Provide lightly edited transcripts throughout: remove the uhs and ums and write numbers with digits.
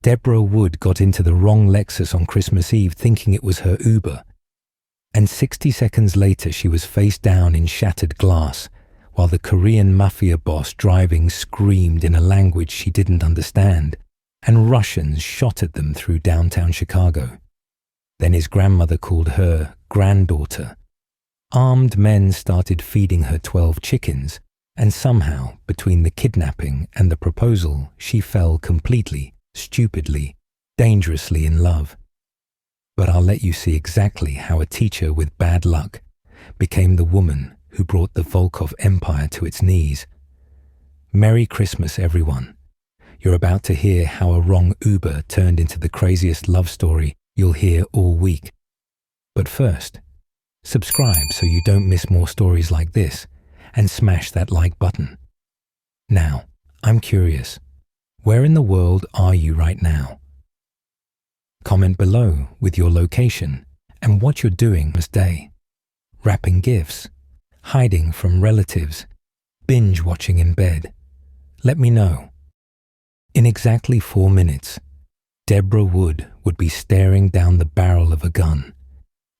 Deborah Wood got into the wrong Lexus on Christmas Eve thinking it was her Uber. And 60 seconds later she was face down in shattered glass, while the Korean Mafia boss driving screamed in a language she didn't understand, and Russians shot at them through downtown Chicago. Then his grandmother called her granddaughter. Armed men started feeding her 12 chickens, and somehow, between the kidnapping and the proposal, she fell completely, stupidly, dangerously in love. But I'll let you see exactly how a teacher with bad luck became the woman who brought the Volkov Empire to its knees. Merry Christmas, everyone. You're about to hear how a wrong Uber turned into the craziest love story you'll hear all week. But first, subscribe so you don't miss more stories like this, and smash that like button. Now, I'm curious, where in the world are you right now? Comment below with your location and what you're doing this day. Wrapping gifts, hiding from relatives, binge watching in bed. Let me know. In exactly 4 minutes, Deborah Wood would be staring down the barrel of a gun.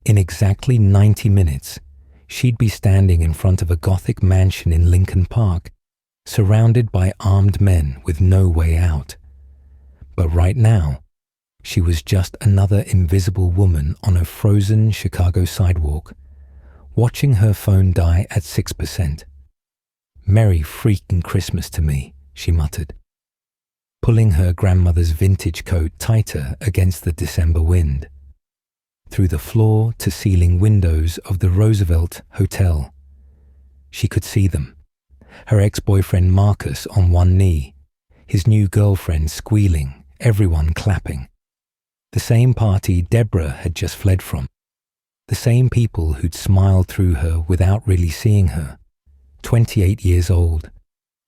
In exactly 90 minutes, she'd be standing in front of a Gothic mansion in Lincoln Park, surrounded by armed men with no way out. But right now, she was just another invisible woman on a frozen Chicago sidewalk, watching her phone die at 6%. "Merry freaking Christmas to me," she muttered, pulling her grandmother's vintage coat tighter against the December wind. Through the floor-to-ceiling windows of the Roosevelt Hotel, she could see them. Her ex-boyfriend Marcus on one knee, his new girlfriend squealing, everyone clapping. The same party Deborah had just fled from. The same people who'd smiled through her without really seeing her. 28 years old,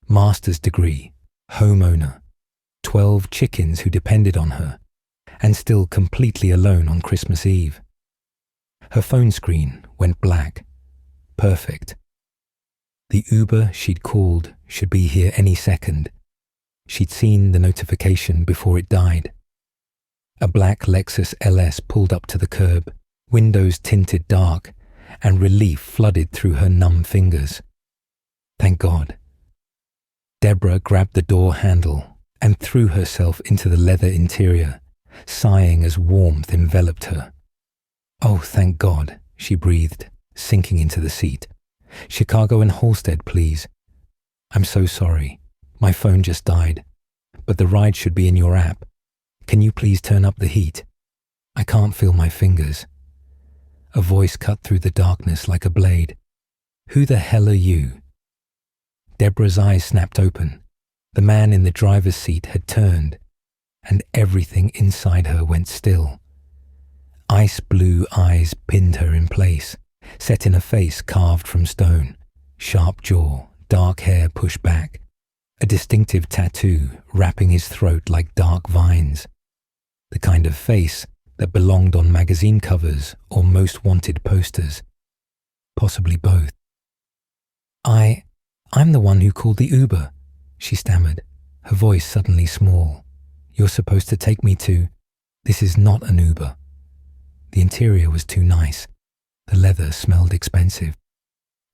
master's degree, homeowner, 12 chickens who depended on her, and still completely alone on Christmas Eve. Her phone screen went black. Perfect. The Uber she'd called should be here any second. She'd seen the notification before it died. A black Lexus LS pulled up to the curb, windows tinted dark, and relief flooded through her numb fingers. Thank God. Deborah grabbed the door handle and threw herself into the leather interior, sighing as warmth enveloped her. "Oh, thank God," she breathed, sinking into the seat. "Chicago and Halstead, please. I'm so sorry. My phone just died, but the ride should be in your app. Can you please turn up the heat? I can't feel my fingers." A voice cut through the darkness like a blade. "Who the hell are you?" Deborah's eyes snapped open. The man in the driver's seat had turned, and everything inside her went still. Ice blue eyes pinned her in place, set in a face carved from stone, sharp jaw, dark hair pushed back, a distinctive tattoo wrapping his throat like dark vines. The kind of face that belonged on magazine covers or most wanted posters. Possibly both. I'm the one who called the Uber," she stammered, her voice suddenly small. "You're supposed to take me to... This is not an Uber." The interior was too nice. The leather smelled expensive.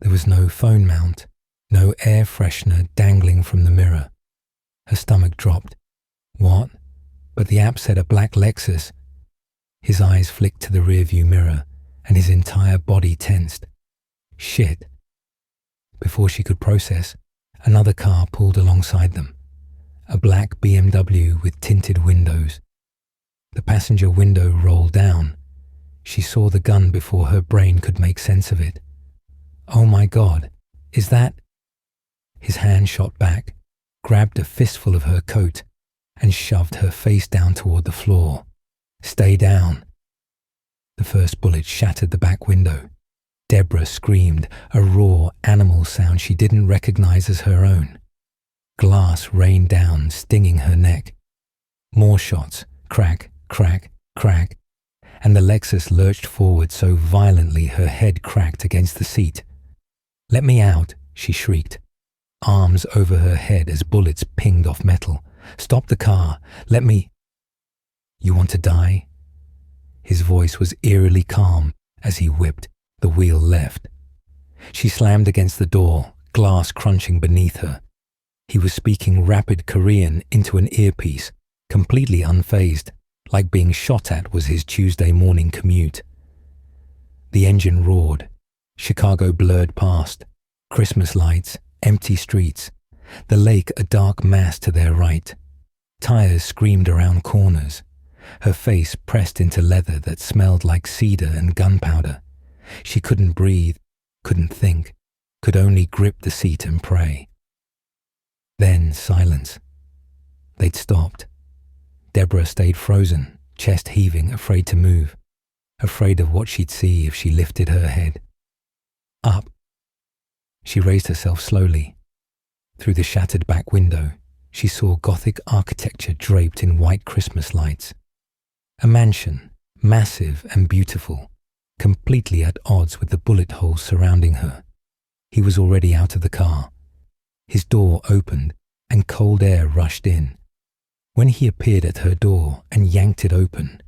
There was no phone mount, no air freshener dangling from the mirror. Her stomach dropped. What? But the app said a black Lexus. His eyes flicked to the rearview mirror, and his entire body tensed. Shit. Before she could process, another car pulled alongside them. A black BMW with tinted windows. The passenger window rolled down. She saw the gun before her brain could make sense of it. "Oh my God, is that..." His hand shot back, grabbed a fistful of her coat, and shoved her face down toward the floor. "Stay down." The first bullet shattered the back window. Deborah screamed, a raw animal sound she didn't recognize as her own. Glass rained down, stinging her neck. More shots, crack, crack, crack, and the Lexus lurched forward so violently her head cracked against the seat. "Let me out," she shrieked, arms over her head as bullets pinged off metal. "Stop the car. Let me..." You want to die? His voice was eerily calm as he whipped the wheel left. She slammed against the door, glass crunching beneath her. He was speaking rapid Korean into an earpiece, completely unfazed, like being shot at was his Tuesday morning commute. The engine roared. Chicago blurred past. Christmas lights, empty streets. The lake a dark mass to their right. Tires screamed around corners. Her face pressed into leather that smelled like cedar and gunpowder. She couldn't breathe, couldn't think, could only grip the seat and pray. Then silence. They'd stopped. Deborah stayed frozen, chest heaving, afraid to move, afraid of what she'd see if she lifted her head. Up. She raised herself slowly. Through the shattered back window, she saw Gothic architecture draped in white Christmas lights. A mansion, massive and beautiful, completely at odds with the bullet holes surrounding her. He was already out of the car. His door opened and cold air rushed in. When he appeared at her door and yanked it open,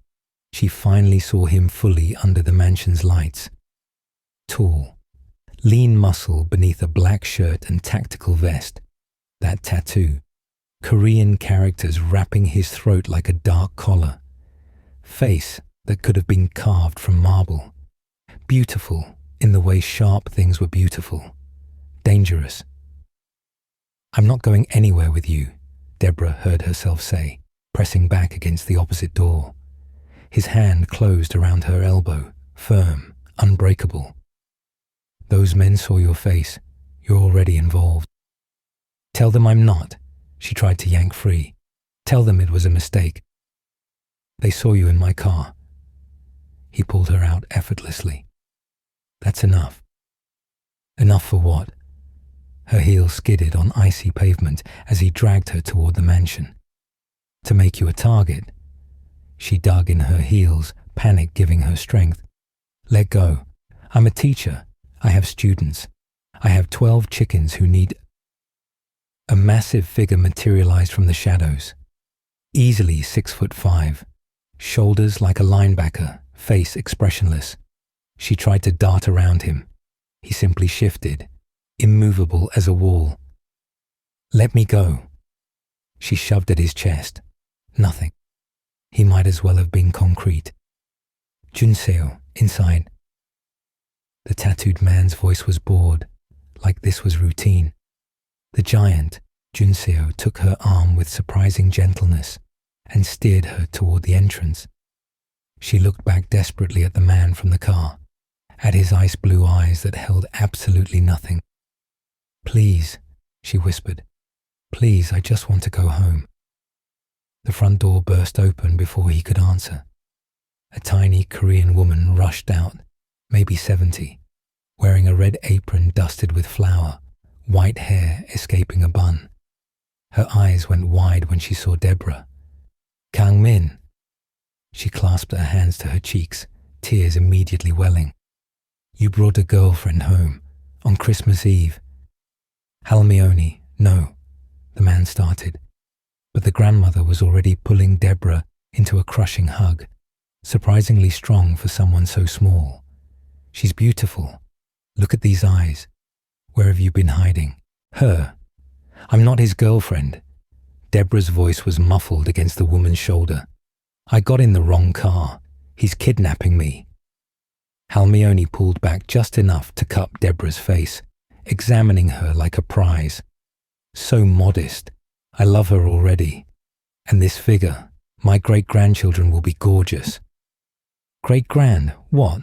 she finally saw him fully under the mansion's lights. Tall, lean muscle beneath a black shirt and tactical vest. That tattoo, Korean characters wrapping his throat like a dark collar. Face that could have been carved from marble. Beautiful in the way sharp things were beautiful. Dangerous. "I'm not going anywhere with you," Deborah heard herself say, pressing back against the opposite door. His hand closed around her elbow, firm, unbreakable. "Those men saw your face. You're already involved." "Tell them I'm not." She tried to yank free. "Tell them it was a mistake. They saw you in my car." He pulled her out effortlessly. "That's enough." Enough for what? Her heels skidded on icy pavement as he dragged her toward the mansion. "To make you a target." She dug in her heels, panic giving her strength. "Let go. I'm a teacher. I have students. I have 12 chickens who need..." A massive figure materialized from the shadows. Easily 6'5", shoulders like a linebacker, face expressionless. She tried to dart around him. He simply shifted, immovable as a wall. "Let me go." She shoved at his chest. Nothing. He might as well have been concrete. "Junseo, inside." The tattooed man's voice was bored, like this was routine. The giant, Junseo, took her arm with surprising gentleness and steered her toward the entrance. She looked back desperately at the man from the car, at his ice blue eyes that held absolutely nothing. "Please," she whispered. "Please, I just want to go home." The front door burst open before he could answer. A tiny Korean woman rushed out, maybe 70, wearing a red apron dusted with flour, white hair escaping a bun. Her eyes went wide when she saw Deborah. "Kang Min." She clasped her hands to her cheeks, tears immediately welling. "You brought a girlfriend home, on Christmas Eve." "Halmione, no," the man started. But the grandmother was already pulling Deborah into a crushing hug, surprisingly strong for someone so small. "She's beautiful. Look at these eyes. Where have you been hiding?" "Her. I'm not his girlfriend." Deborah's voice was muffled against the woman's shoulder. "I got in the wrong car. He's kidnapping me." Halmione pulled back just enough to cup Deborah's face, examining her like a prize. "So modest. I love her already. And this figure, my great-grandchildren will be gorgeous." "Great-grand? What?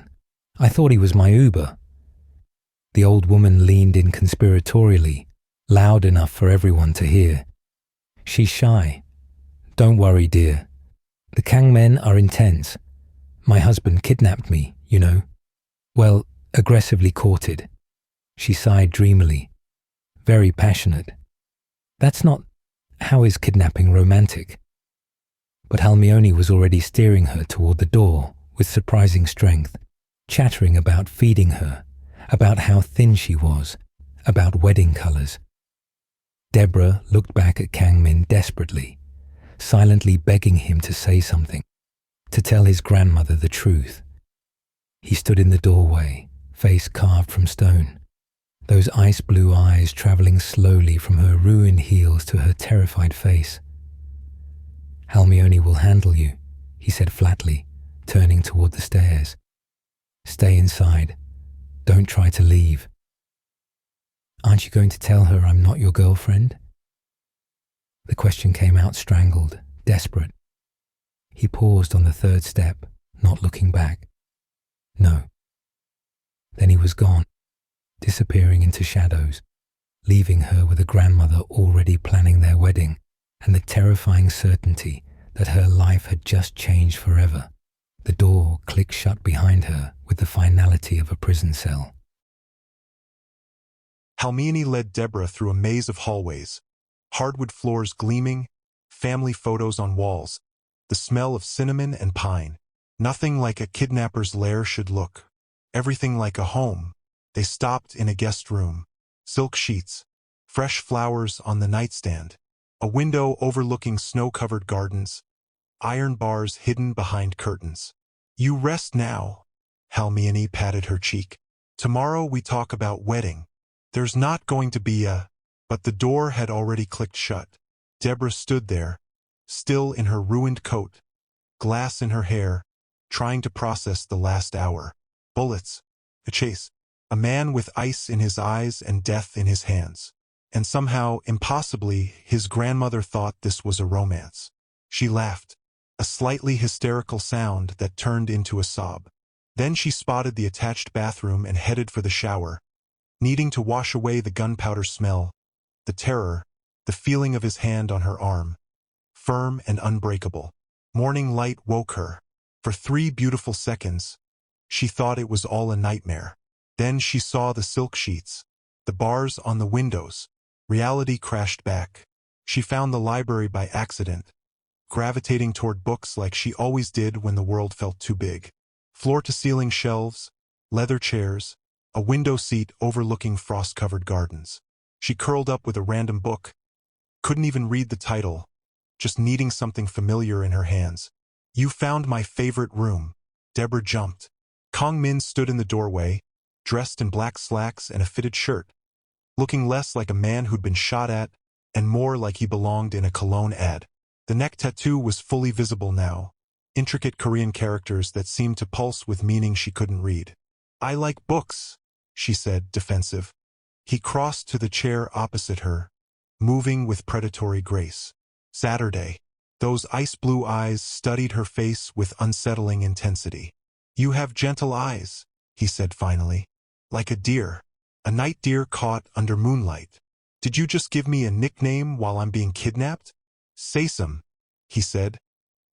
I thought he was my Uber." The old woman leaned in conspiratorially, loud enough for everyone to hear. "She's shy. Don't worry, dear. The Kang men are intense. My husband kidnapped me, you know. Well, aggressively courted." She sighed dreamily. "Very passionate. That's not... How is kidnapping romantic?" But Halmione was already steering her toward the door with surprising strength, chattering about feeding her, about how thin she was, about wedding colors. Deborah looked back at Kang Min desperately, silently begging him to say something. to tell his grandmother the truth. He stood in the doorway, face carved from stone, those ice-blue eyes traveling slowly from her ruined heels to her terrified face. "Halmione will handle you," he said flatly, turning toward the stairs. "Stay inside. Don't try to leave." "Aren't you going to tell her I'm not your girlfriend?" The question came out strangled, desperate. He paused on the third step, not looking back. No. Then he was gone, disappearing into shadows, leaving her with a grandmother already planning their wedding and the terrifying certainty that her life had just changed forever. The door clicked shut behind her with the finality of a prison cell. Halmione led Deborah through a maze of hallways, hardwood floors gleaming, family photos on walls, the smell of cinnamon and pine. Nothing like a kidnapper's lair should look. Everything like a home. They stopped in a guest room. Silk sheets, fresh flowers on the nightstand, a window overlooking snow-covered gardens, iron bars hidden behind curtains. "You rest now," Halmione patted her cheek. "Tomorrow we talk about wedding. There's not going to be a—" But the door had already clicked shut. Deborah stood there, still in her ruined coat, glass in her hair, trying to process the last hour. Bullets, a chase, a man with ice in his eyes and death in his hands. And somehow, impossibly, his grandmother thought this was a romance. She laughed, a slightly hysterical sound that turned into a sob. Then she spotted the attached bathroom and headed for the shower, needing to wash away the gunpowder smell, the terror, the feeling of his hand on her arm, firm and unbreakable. Morning light woke her. For 3 beautiful seconds, she thought it was all a nightmare. Then she saw the silk sheets, the bars on the windows. Reality crashed back. She found the library by accident, gravitating toward books like she always did when the world felt too big. Floor-to-ceiling shelves, leather chairs, a window seat overlooking frost-covered gardens. She curled up with a random book, couldn't even read the title, just needing something familiar in her hands. "You found my favorite room." Deborah jumped. Kong Min stood in the doorway, dressed in black slacks and a fitted shirt, looking less like a man who'd been shot at and more like he belonged in a cologne ad. The neck tattoo was fully visible now, intricate Korean characters that seemed to pulse with meaning she couldn't read. "I like books," she said, defensive. He crossed to the chair opposite her, moving with predatory grace. "Saturday." Those ice-blue eyes studied her face with unsettling intensity. "You have gentle eyes," he said finally. "Like a deer. A night deer caught under moonlight. Did you just give me a nickname while I'm being kidnapped?" "Sesam," he said,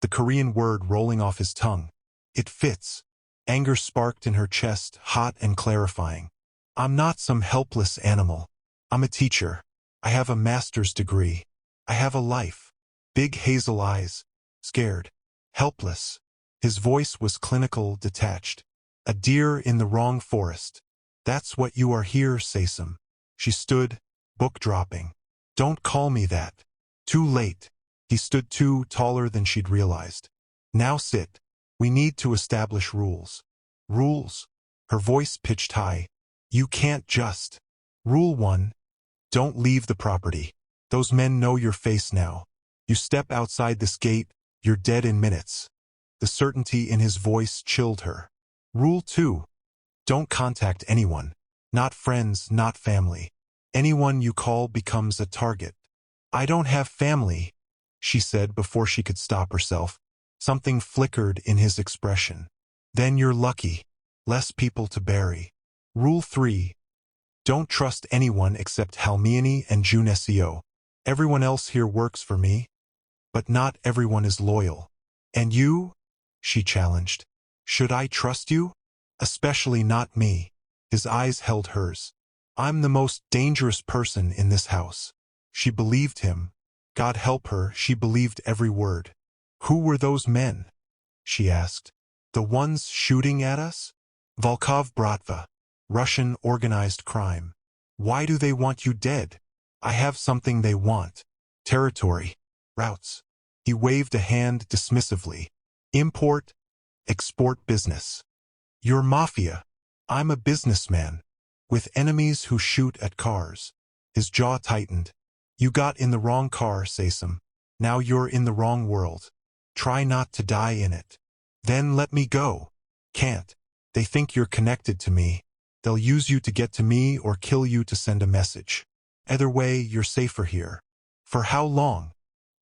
the Korean word rolling off his tongue. "It fits." Anger sparked in her chest, hot and clarifying. "I'm not some helpless animal. I'm a teacher. I have a master's degree. I have a life." Big hazel eyes, scared, helpless. His voice was clinical, detached. "A deer in the wrong forest. That's what you are here, Sesam." She stood, book dropping. "Don't call me that. Too late." He stood too taller than she'd realized. "Now sit. We need to establish rules." "Rules?" Her voice pitched high. "You can't just." "Rule 1. Don't leave the property. Those men know your face now. You step outside this gate, you're dead in minutes." The certainty in his voice chilled her. "Rule 2. Don't contact anyone. Not friends, not family. Anyone you call becomes a target." "I don't have family," she said before she could stop herself. Something flickered in his expression. "Then you're lucky. Less people to bury." "Rule 3. Don't trust anyone except Halmione and Junesio. Everyone else here works for me, but not everyone is loyal." "And you?" she challenged. "Should I trust you?" "Especially not me." His eyes held hers. "I'm the most dangerous person in this house." She believed him. God help her, she believed every word. "Who were those men?" she asked. "The ones shooting at us?" "Volkov Bratva. Russian organized crime." "Why do they want you dead?" "I have something they want. Territory. Routes." He waved a hand dismissively. Import, export business. You're Mafia. I'm a businessman. With enemies who shoot at cars. His jaw tightened. You got in the wrong car, Sasam. Now you're in the wrong world. Try not to die in it. Then let me go. Can't. They think you're connected to me. They'll use you to get to me or kill you to send a message. Either way, you're safer here. For how long?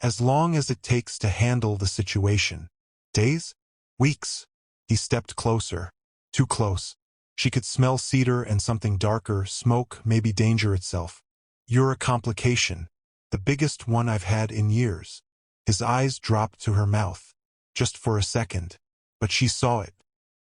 As long as it takes to handle the situation. Days? Weeks? He stepped closer. Too close. She could smell cedar and something darker, smoke, maybe danger itself. You're a complication. The biggest one I've had in years. His eyes dropped to her mouth. Just for a second. But she saw it.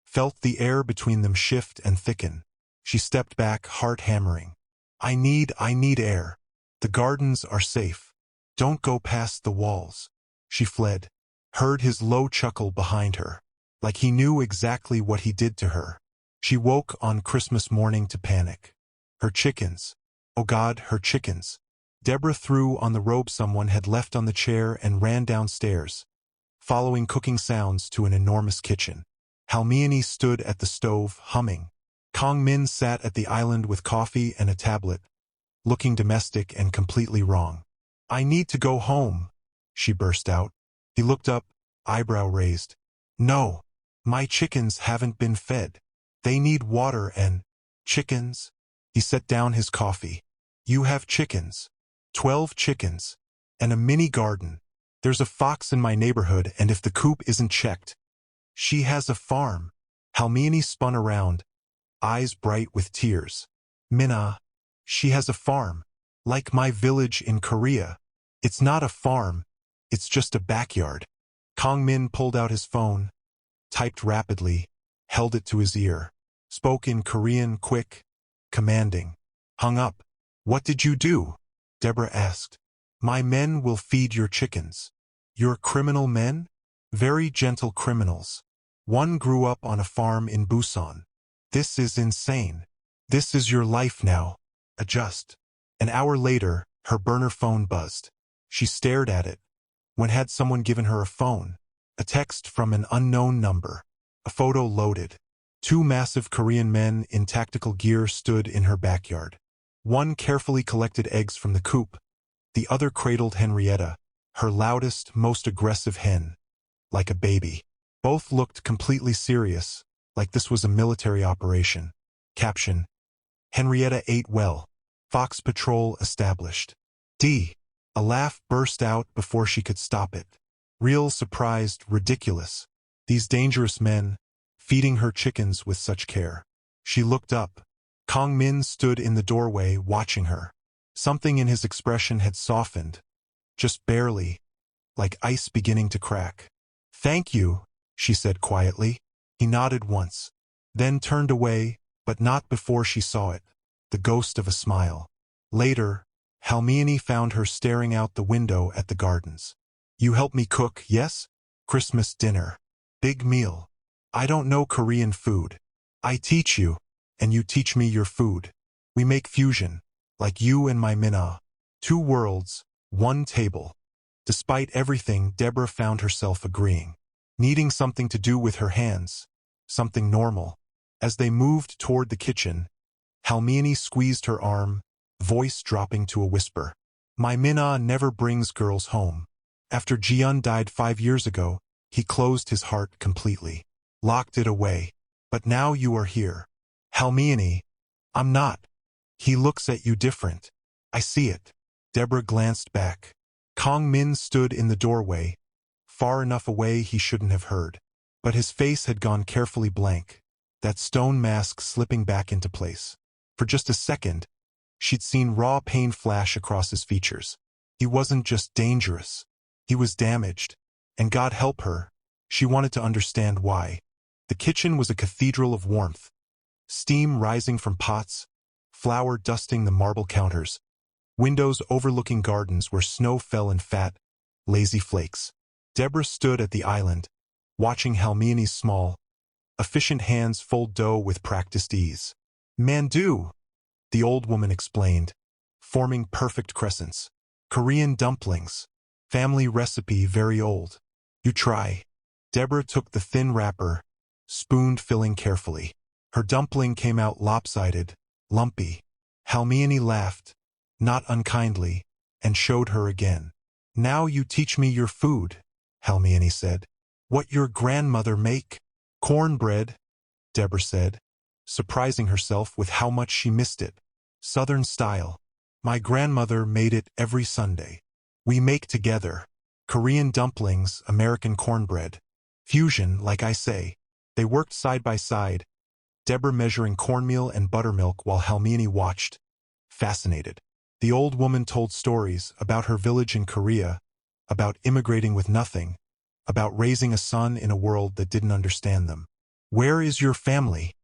Felt the air between them shift and thicken. She stepped back, heart hammering. I need air. The gardens are safe. Don't go past the walls. She fled. Heard his low chuckle behind her. Like he knew exactly what he did to her. She woke on Christmas morning to panic. Her chickens. Oh God, her chickens. Deborah threw on the robe someone had left on the chair and ran downstairs, following cooking sounds to an enormous kitchen. Halmiani stood at the stove, humming. Kong Min sat at the island with coffee and a tablet, looking domestic and completely wrong. I need to go home, she burst out. He looked up, eyebrow raised. No, my chickens haven't been fed. They need water and... Chickens? He set down his coffee. You have chickens. 12 chickens. And a mini garden. There's a fox in my neighborhood, and if the coop isn't checked... She has a farm. Halmiani spun around, eyes bright with tears. Minna, she has a farm. Like my village in Korea. It's not a farm. It's just a backyard. Kong Min pulled out his phone, typed rapidly, held it to his ear, spoke in Korean quick, commanding. Hung up. What did you do? Deborah asked. My men will feed your chickens. Your criminal men? Very gentle criminals. One grew up on a farm in Busan. This is insane. This is your life now. Adjust. An hour later, her burner phone buzzed. She stared at it. When had someone given her a phone? A text from an unknown number. A photo loaded. 2 massive Korean men in tactical gear stood in her backyard. One carefully collected eggs from the coop. The other cradled Henrietta, her loudest, most aggressive hen. Like a baby. Both looked completely serious, like this was a military operation. Caption. Henrietta ate well. Fox Patrol established. A laugh burst out before she could stop it. Real, surprised, ridiculous. These dangerous men, feeding her chickens with such care. She looked up. Kong Min stood in the doorway watching her. Something in his expression had softened. Just barely. Like ice beginning to crack. Thank you, she said quietly. He nodded once. Then turned away, but not before she saw it. The ghost of a smile. Later, Halmiani found her staring out the window at the gardens. You help me cook, yes? Christmas dinner. Big meal. I don't know Korean food. I teach you, and you teach me your food. We make fusion, like you and my Minna. 2 worlds, 1 table. Despite everything, Deborah found herself agreeing. Needing something to do with her hands. Something normal. As they moved toward the kitchen, Halmiani squeezed her arm, voice dropping to a whisper. My Minna never brings girls home. After Jiun died 5 years ago, he closed his heart completely. Locked it away. But now you are here. Halmiani, I'm not. He looks at you different. I see it. Deborah glanced back. Kong Min stood in the doorway, far enough away he shouldn't have heard. But his face had gone carefully blank, that stone mask slipping back into place. For just a second, she'd seen raw pain flash across his features. He wasn't just dangerous. He was damaged. And God help her, she wanted to understand why. The kitchen was a cathedral of warmth. Steam rising from pots, flour dusting the marble counters, windows overlooking gardens where snow fell in fat, lazy flakes. Deborah stood at the island, watching Halmiani's small, efficient hands fold dough with practiced ease. Mandu, the old woman explained, forming perfect crescents. Korean dumplings. Family recipe very old. You try. Deborah took the thin wrapper, spoon filling carefully. Her dumpling came out lopsided, lumpy. Halmione laughed, not unkindly, and showed her again. "Now you teach me your food," Halmione said. "What your grandmother make?" "Cornbread," Deborah said, surprising herself with how much she missed it. "Southern style. My grandmother made it every Sunday. We make together. Korean dumplings, American cornbread. Fusion, like I say." They worked side by side, Deborah measuring cornmeal and buttermilk while Halmione watched, fascinated. The old woman told stories about her village in Korea, about immigrating with nothing, about raising a son in a world that didn't understand them. "Where is your family?"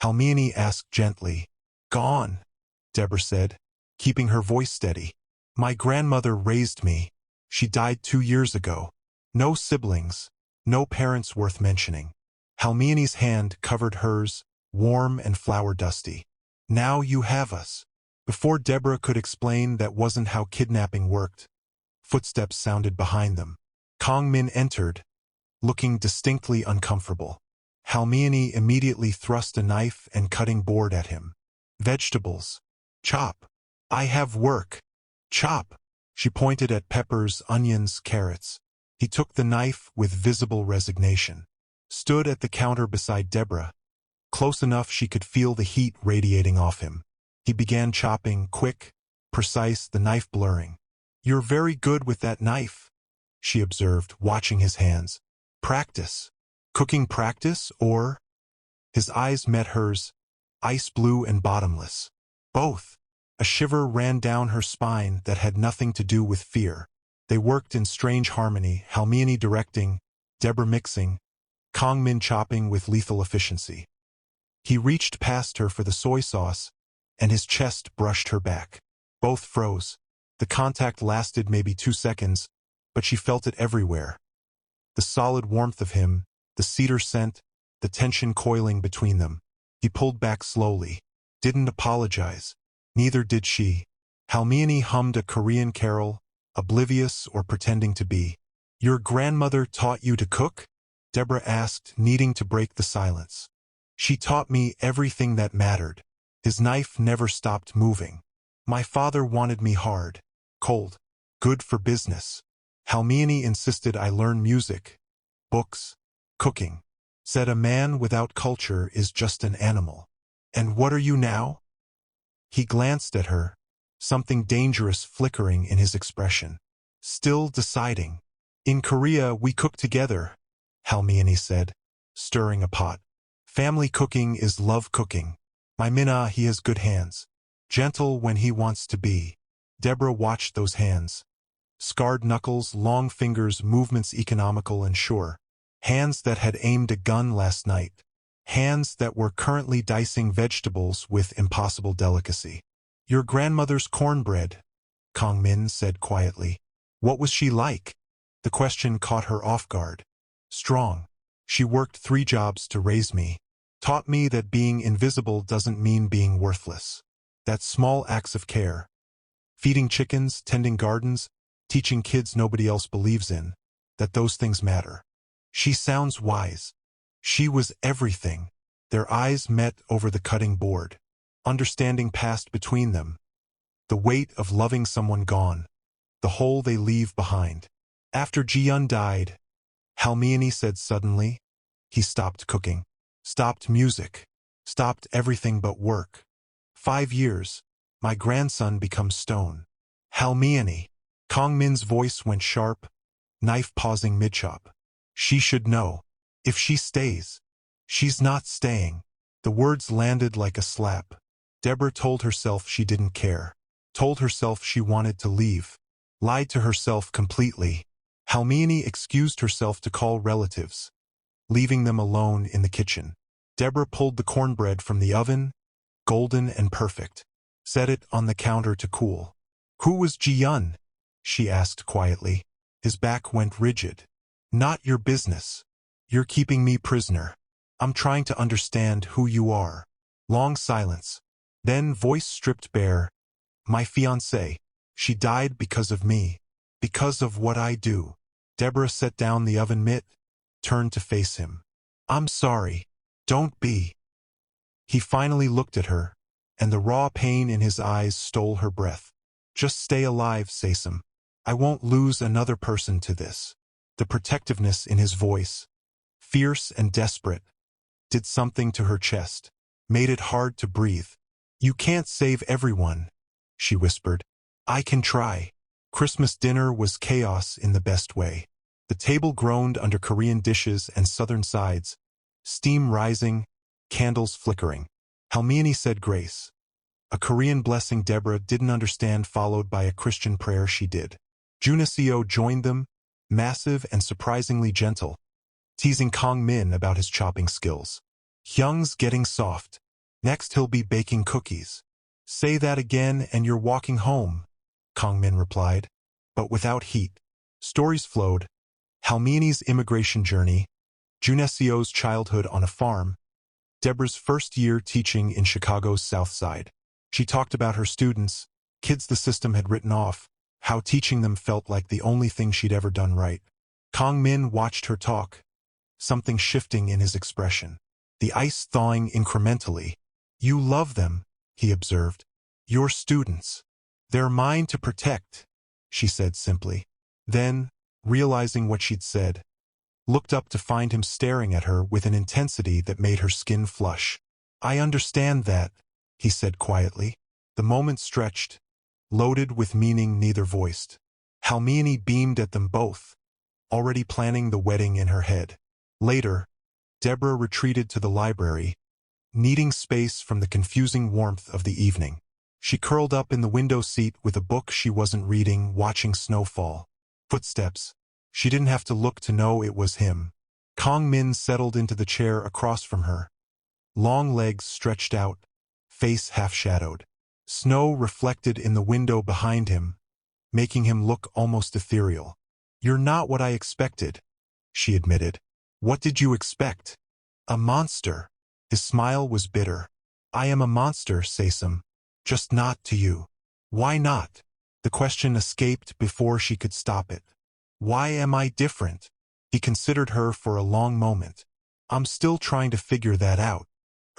Halmione asked gently. "Gone," Deborah said, keeping her voice steady. "My grandmother raised me. She died 2 years ago. No siblings, no parents worth mentioning." Halmione's hand covered hers, warm and flower-dusty. "Now you have us." Before Deborah could explain that wasn't how kidnapping worked, footsteps sounded behind them. Kong Min entered, looking distinctly uncomfortable. Halmione immediately thrust a knife and cutting board at him. "Vegetables. Chop." "I have work." "Chop." She pointed at peppers, onions, carrots. He took the knife with visible resignation. Stood at the counter beside Deborah, close enough she could feel the heat radiating off him. He began chopping, quick, precise, the knife blurring. "You're very good with that knife," she observed, watching his hands. "Practice. Cooking practice, or?" His eyes met hers, ice blue and bottomless. "Both." A shiver ran down her spine that had nothing to do with fear. They worked in strange harmony, Halmione directing, Deborah mixing, Kong Min chopping with lethal efficiency. He reached past her for the soy sauce, and his chest brushed her back. Both froze. The contact lasted maybe 2 seconds, but she felt it everywhere. The solid warmth of him, the cedar scent, the tension coiling between them. He pulled back slowly. Didn't apologize. Neither did she. Halmione hummed a Korean carol, oblivious or pretending to be. "Your grandmother taught you to cook?" Deborah asked, needing to break the silence. "She taught me everything that mattered." His knife never stopped moving. "My father wanted me hard, cold, good for business. Halmione insisted I learn music, books, cooking. Said a man without culture is just an animal. And what are you now?" He glanced at her, something dangerous flickering in his expression. "Still deciding." "In Korea we cook together," Halmione said, stirring a pot. "Family cooking is love cooking. My Minna, he has good hands. Gentle when he wants to be." Deborah watched those hands. Scarred knuckles, long fingers, movements economical and sure. Hands that had aimed a gun last night. Hands that were currently dicing vegetables with impossible delicacy. "Your grandmother's cornbread," Kong Min said quietly. "What was she like?" The question caught her off guard. "Strong. She worked 3 jobs to raise me. Taught me that being invisible doesn't mean being worthless. That small acts of care. Feeding chickens, tending gardens, teaching kids nobody else believes in, that those things matter." She sounds wise. She was everything. Their eyes met over the cutting board. Understanding passed between them. The weight of loving someone gone. The hole they leave behind. "After Ji-yun died," Halmione said suddenly, "he stopped cooking. Stopped music. Stopped everything but work. 5 years. My grandson becomes stone." "Halmione." Kong Min's voice went sharp, knife pausing mid-chop. "She should know. If she stays." "She's not staying." The words landed like a slap. Deborah told herself she didn't care. Told herself she wanted to leave. Lied to herself completely. Halmione excused herself to call relatives, leaving them alone in the kitchen. Deborah pulled the cornbread from the oven, golden and perfect. Set it on the counter to cool. "Who was Ji-yun?" she asked quietly. His back went rigid. "Not your business. You're keeping me prisoner. I'm trying to understand who you are." Long silence. Then voice stripped bare. "My fiancée. She died because of me. Because of what I do." Deborah set down the oven mitt, turned to face him. I'm sorry. Don't be. He finally looked at her, and the raw pain in his eyes stole her breath. Just stay alive, Sesam. I won't lose another person to this. The protectiveness in his voice, fierce and desperate, did something to her chest, made it hard to breathe. You can't save everyone, she whispered. I can try. Christmas dinner was chaos in the best way. The table groaned under Korean dishes and southern sides, steam rising, candles flickering. Halmione said grace, a Korean blessing Deborah didn't understand, followed by a Christian prayer she did. Juniseo joined them, massive and surprisingly gentle, teasing Kong Min about his chopping skills. Hyung's getting soft. Next he'll be baking cookies. Say that again and you're walking home, Kong Min replied, but without heat. Stories flowed. Halmini's immigration journey, Junesio's childhood on a farm, Deborah's first year teaching in Chicago's South Side. She talked about her students, kids the system had written off, how teaching them felt like the only thing she'd ever done right. Kong Min watched her talk, something shifting in his expression, the ice thawing incrementally. You love them, he observed. Your students. They're mine to protect, she said simply. Then, realizing what she'd said, looked up to find him staring at her with an intensity that made her skin flush. I understand that, he said quietly. The moment stretched, loaded with meaning neither voiced. Halmione beamed at them both, already planning the wedding in her head. Later, Deborah retreated to the library, needing space from the confusing warmth of the evening. She curled up in the window seat with a book she wasn't reading, watching snowfall. Footsteps. She didn't have to look to know it was him. Kong Min settled into the chair across from her, long legs stretched out, face half-shadowed. Snow reflected in the window behind him, making him look almost ethereal. You're not what I expected, she admitted. What did you expect? A monster. His smile was bitter. I am a monster, Sesam. Just not to you. Why not? The question escaped before she could stop it. Why am I different? He considered her for a long moment. I'm still trying to figure that out.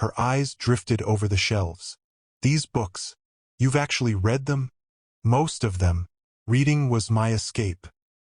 Her eyes drifted over the shelves. These books. You've actually read them? Most of them. Reading was my escape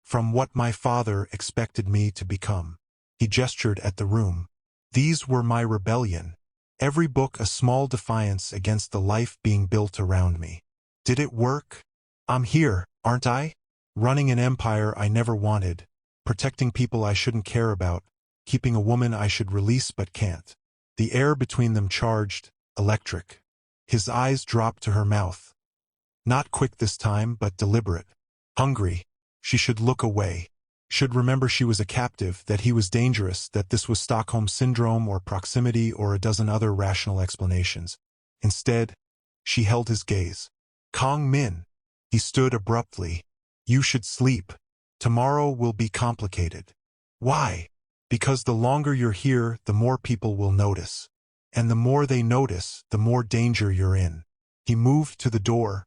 from what my father expected me to become. He gestured at the room. These were my rebellion. Every book a small defiance against the life being built around me. Did it work? I'm here, aren't I? Running an empire I never wanted, protecting people I shouldn't care about, keeping a woman I should release but can't. The air between them charged, electric. His eyes dropped to her mouth. Not quick this time, but deliberate. Hungry. She should look away. Should remember she was a captive, that he was dangerous, that this was Stockholm Syndrome or proximity or a dozen other rational explanations. Instead, she held his gaze. Kong Min. He stood abruptly. You should sleep. Tomorrow will be complicated. Why? Because the longer you're here, the more people will notice. And the more they notice, the more danger you're in. He moved to the door,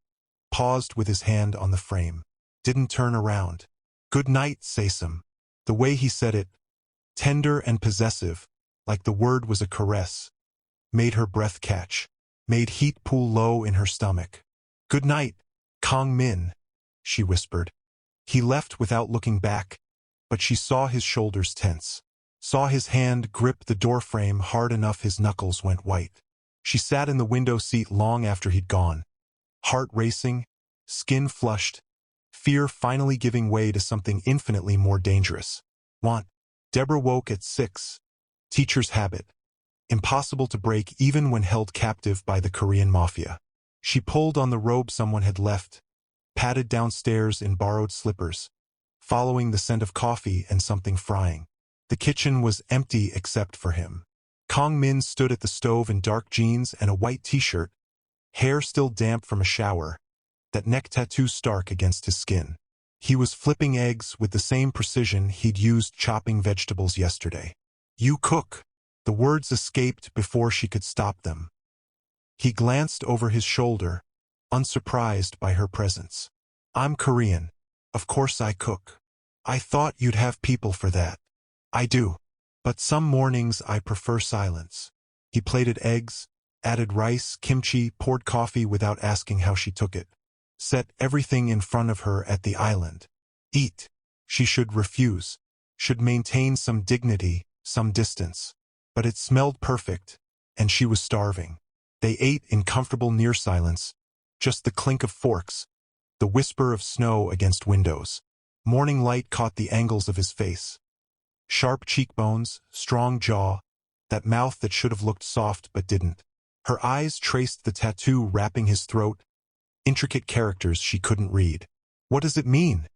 paused with his hand on the frame. Didn't turn around. Good night, Sesam. The way he said it, tender and possessive, like the word was a caress, made her breath catch, made heat pool low in her stomach. Good night, Kong Min, she whispered. He left without looking back, but she saw his shoulders tense, saw his hand grip the doorframe hard enough his knuckles went white. She sat in the window seat long after he'd gone, heart racing, skin flushed, fear finally giving way to something infinitely more dangerous. Want. Deborah woke at 6. Teacher's habit. Impossible to break even when held captive by the Korean Mafia. She pulled on the robe someone had left, padded downstairs in borrowed slippers, following the scent of coffee and something frying. The kitchen was empty except for him. Kong Min stood at the stove in dark jeans and a white t-shirt, hair still damp from a shower, that neck tattoo stark against his skin. He was flipping eggs with the same precision he'd used chopping vegetables yesterday. You cook. The words escaped before she could stop them. He glanced over his shoulder, unsurprised by her presence. I'm Korean. Of course I cook. I thought you'd have people for that. I do. But some mornings I prefer silence. He plated eggs, added rice, kimchi, poured coffee without asking how she took it. Set everything in front of her at the island. Eat. She should refuse. Should maintain some dignity, some distance. But it smelled perfect, and she was starving. They ate in comfortable near silence, just the clink of forks, the whisper of snow against windows. Morning light caught the angles of his face. Sharp cheekbones, strong jaw, that mouth that should have looked soft but didn't. Her eyes traced the tattoo wrapping his throat, intricate characters she couldn't read. What does it mean?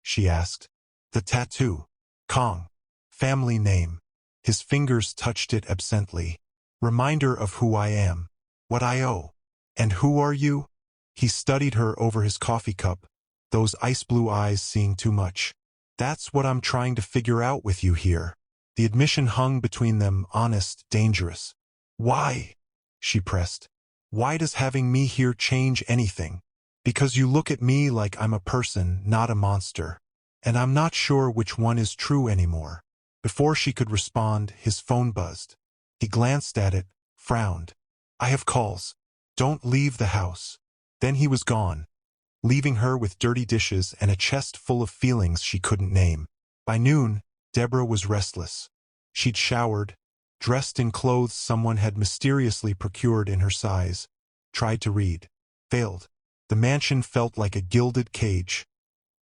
She asked. The tattoo. Kong. Family name. His fingers touched it absently. Reminder of who I am. What I owe. And who are you? He studied her over his coffee cup, those ice-blue eyes seeing too much. That's what I'm trying to figure out with you here. The admission hung between them, honest, dangerous. Why? She pressed. Why does having me here change anything? Because you look at me like I'm a person, not a monster. And I'm not sure which one is true anymore. Before she could respond, his phone buzzed. He glanced at it, frowned. I have calls. Don't leave the house. Then he was gone, leaving her with dirty dishes and a chest full of feelings she couldn't name. By noon, Deborah was restless. She'd showered, dressed in clothes someone had mysteriously procured in her size, tried to read, failed. The mansion felt like a gilded cage,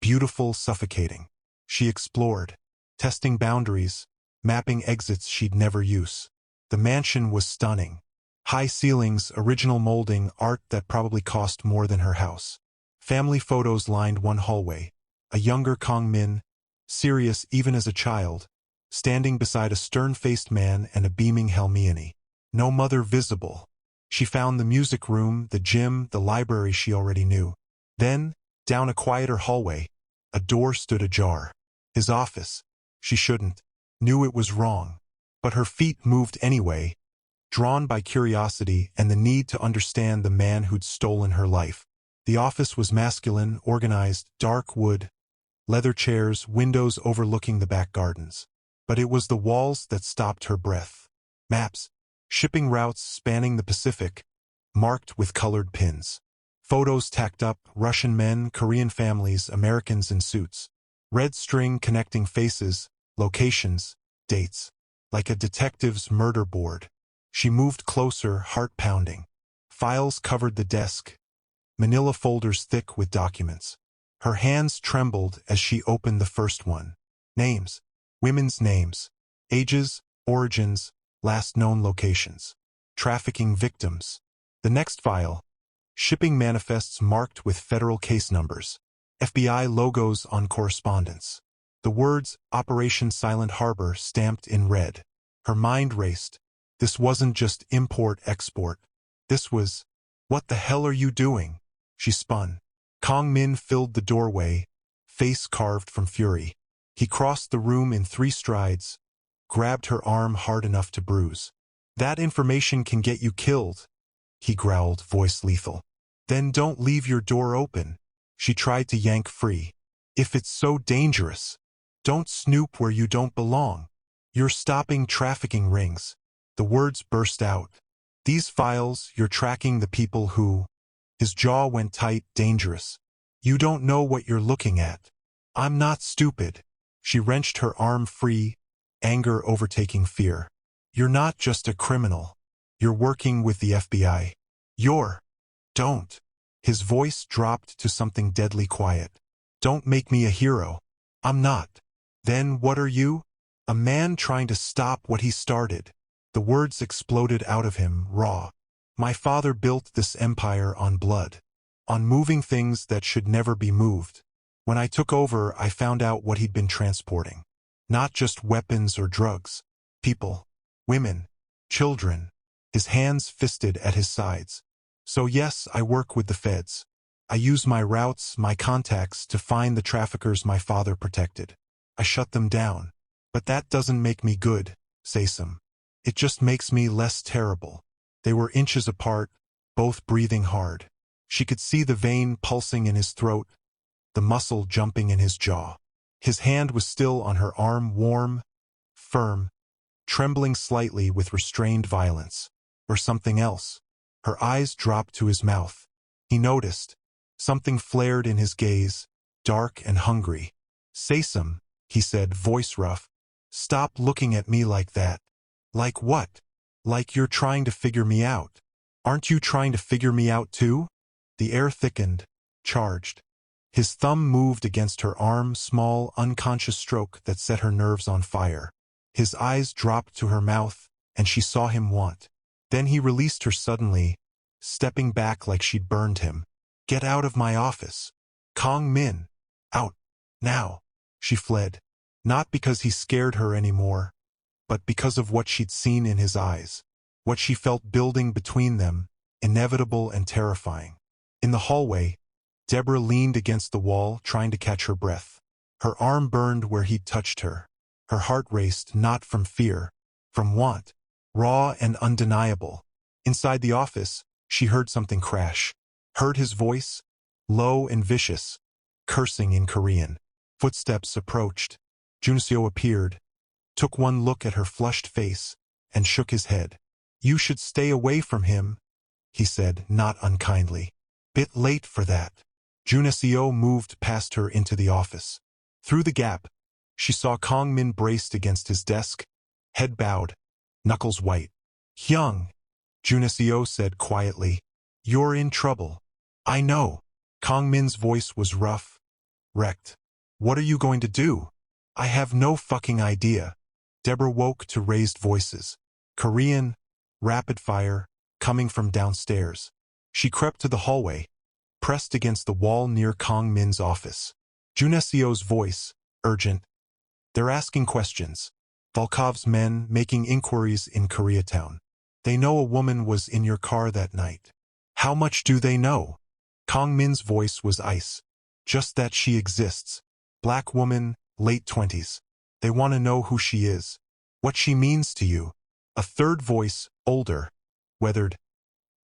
beautiful, suffocating. She explored, testing boundaries, mapping exits she'd never use. The mansion was stunning. High ceilings, original molding, art that probably cost more than her house. Family photos lined one hallway. A younger Kong Min, serious even as a child, standing beside a stern-faced man and a beaming Hermione. No mother visible. She found the music room, the gym, the library she already knew. Then, down a quieter hallway, a door stood ajar. His office. She shouldn't. Knew it was wrong. But her feet moved anyway, drawn by curiosity and the need to understand the man who'd stolen her life. The office was masculine, organized, dark wood, leather chairs, windows overlooking the back gardens. But it was the walls that stopped her breath. Maps, shipping routes spanning the Pacific, marked with colored pins. Photos tacked up, Russian men, Korean families, Americans in suits. Red string connecting faces, locations, dates. Like a detective's murder board. She moved closer, heart pounding. Files covered the desk, manila folders thick with documents. Her hands trembled as she opened the first one. Names. Women's names. Ages, origins, last known locations. Trafficking victims. The next file. Shipping manifests marked with federal case numbers. FBI logos on correspondence. The words, Operation Silent Harbor, stamped in red. Her mind raced. This wasn't just import-export. This was, what the hell are you doing? She spun. Kong Min filled the doorway, face carved from fury. He crossed the room in 3 strides, grabbed her arm hard enough to bruise. That information can get you killed, he growled, voice lethal. Then don't leave your door open. She tried to yank free. If it's so dangerous, don't snoop where you don't belong. You're stopping trafficking rings. The words burst out. These files, you're tracking the people who... His jaw went tight, dangerous. You don't know what you're looking at. I'm not stupid. She wrenched her arm free, anger overtaking fear. You're not just a criminal. You're working with the FBI. Don't. His voice dropped to something deadly quiet. Don't make me a hero. I'm not. Then what are you? A man trying to stop what he started. The words exploded out of him, raw. My father built this empire on blood. On moving things that should never be moved. When I took over, I found out what he'd been transporting. Not just weapons or drugs. People. Women. Children. His hands fisted at his sides. So yes, I work with the feds. I use my routes, my contacts to find the traffickers my father protected. I shut them down. But that doesn't make me good, Saysam. It just makes me less terrible. They were inches apart, both breathing hard. She could see the vein pulsing in his throat, the muscle jumping in his jaw. His hand was still on her arm, warm, firm, trembling slightly with restrained violence. Or something else. Her eyes dropped to his mouth. He noticed. Something flared in his gaze, dark and hungry. "Say some," he said, voice rough. "Stop looking at me like that." "Like what?" "Like you're trying to figure me out." "Aren't you trying to figure me out too?" The air thickened, charged. His thumb moved against her arm, small, unconscious stroke that set her nerves on fire. His eyes dropped to her mouth, and she saw him want. Then he released her suddenly, stepping back like she'd burned him. "Get out of my office. Kong Min. Out. Now." She fled. Not because he scared her anymore, but because of what she'd seen in his eyes. What she felt building between them, inevitable and terrifying. In the hallway, Deborah leaned against the wall, trying to catch her breath. Her arm burned where he'd touched her. Her heart raced, not from fear, from want, raw and undeniable. Inside the office, she heard something crash. Heard his voice, low and vicious, cursing in Korean. Footsteps approached. Junseo appeared, took one look at her flushed face, and shook his head. "You should stay away from him," he said, not unkindly. "Bit late for that." Junseo moved past her into the office. Through the gap, she saw Kong Min braced against his desk, head bowed, knuckles white. "Hyung," Junseo said quietly, "you're in trouble." "I know." Kong Min's voice was rough, wrecked. "What are you going to do?" "I have no fucking idea." Deborah woke to raised voices. Korean, rapid fire, coming from downstairs. She crept to the hallway, pressed against the wall near Kong Min's office. Juneseo's voice, urgent. "They're asking questions. Volkov's men making inquiries in Koreatown. They know a woman was in your car that night." "How much do they know?" Kong Min's voice was ice. "Just that she exists. Black woman, late 20s. They want to know who she is. What she means to you." A third voice, older, weathered.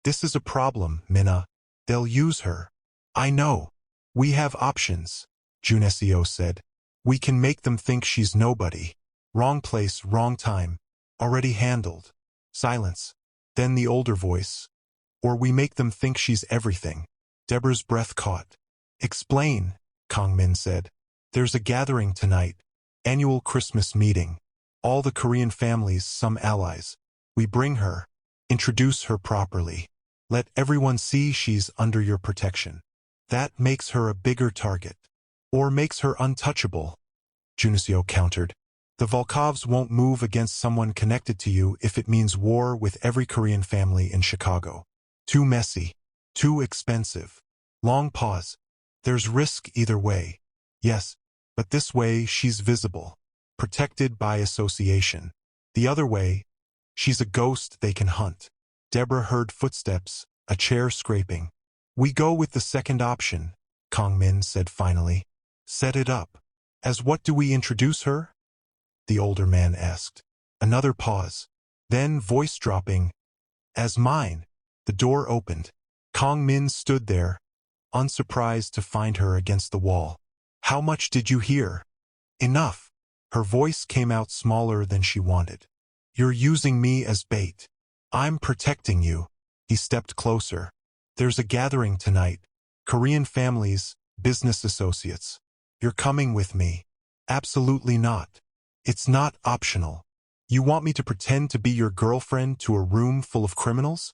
"This is a problem, Minna. They'll use her." "I know. We have options," Juneseo said. "We can make them think she's nobody. Wrong place, wrong time. Already handled." Silence. Then the older voice. "Or we make them think she's everything." Deborah's breath caught. "Explain," Kong Min said. "There's a gathering tonight. Annual Christmas meeting. All the Korean families, some allies. We bring her. Introduce her properly. Let everyone see she's under your protection. That makes her a bigger target. Or makes her untouchable," Juneseo countered. "The Volkovs won't move against someone connected to you if it means war with every Korean family in Chicago. Too messy. Too expensive." Long pause. "There's risk either way." "Yes, but this way she's visible. Protected by association. The other way, she's a ghost they can hunt." Deborah heard footsteps, a chair scraping. "We go with the second option," Kong Min said finally. "Set it up." "As what do we introduce her?" the older man asked. Another pause. Then, voice dropping, "As mine." The door opened. Kong Min stood there, unsurprised to find her against the wall. "How much did you hear?" "Enough." Her voice came out smaller than she wanted. "You're using me as bait. I'm protecting you." He stepped closer. "There's a gathering tonight. Korean families, business associates. You're coming with me." "Absolutely not. It's not optional." "You want me to pretend to be your girlfriend to a room full of criminals?"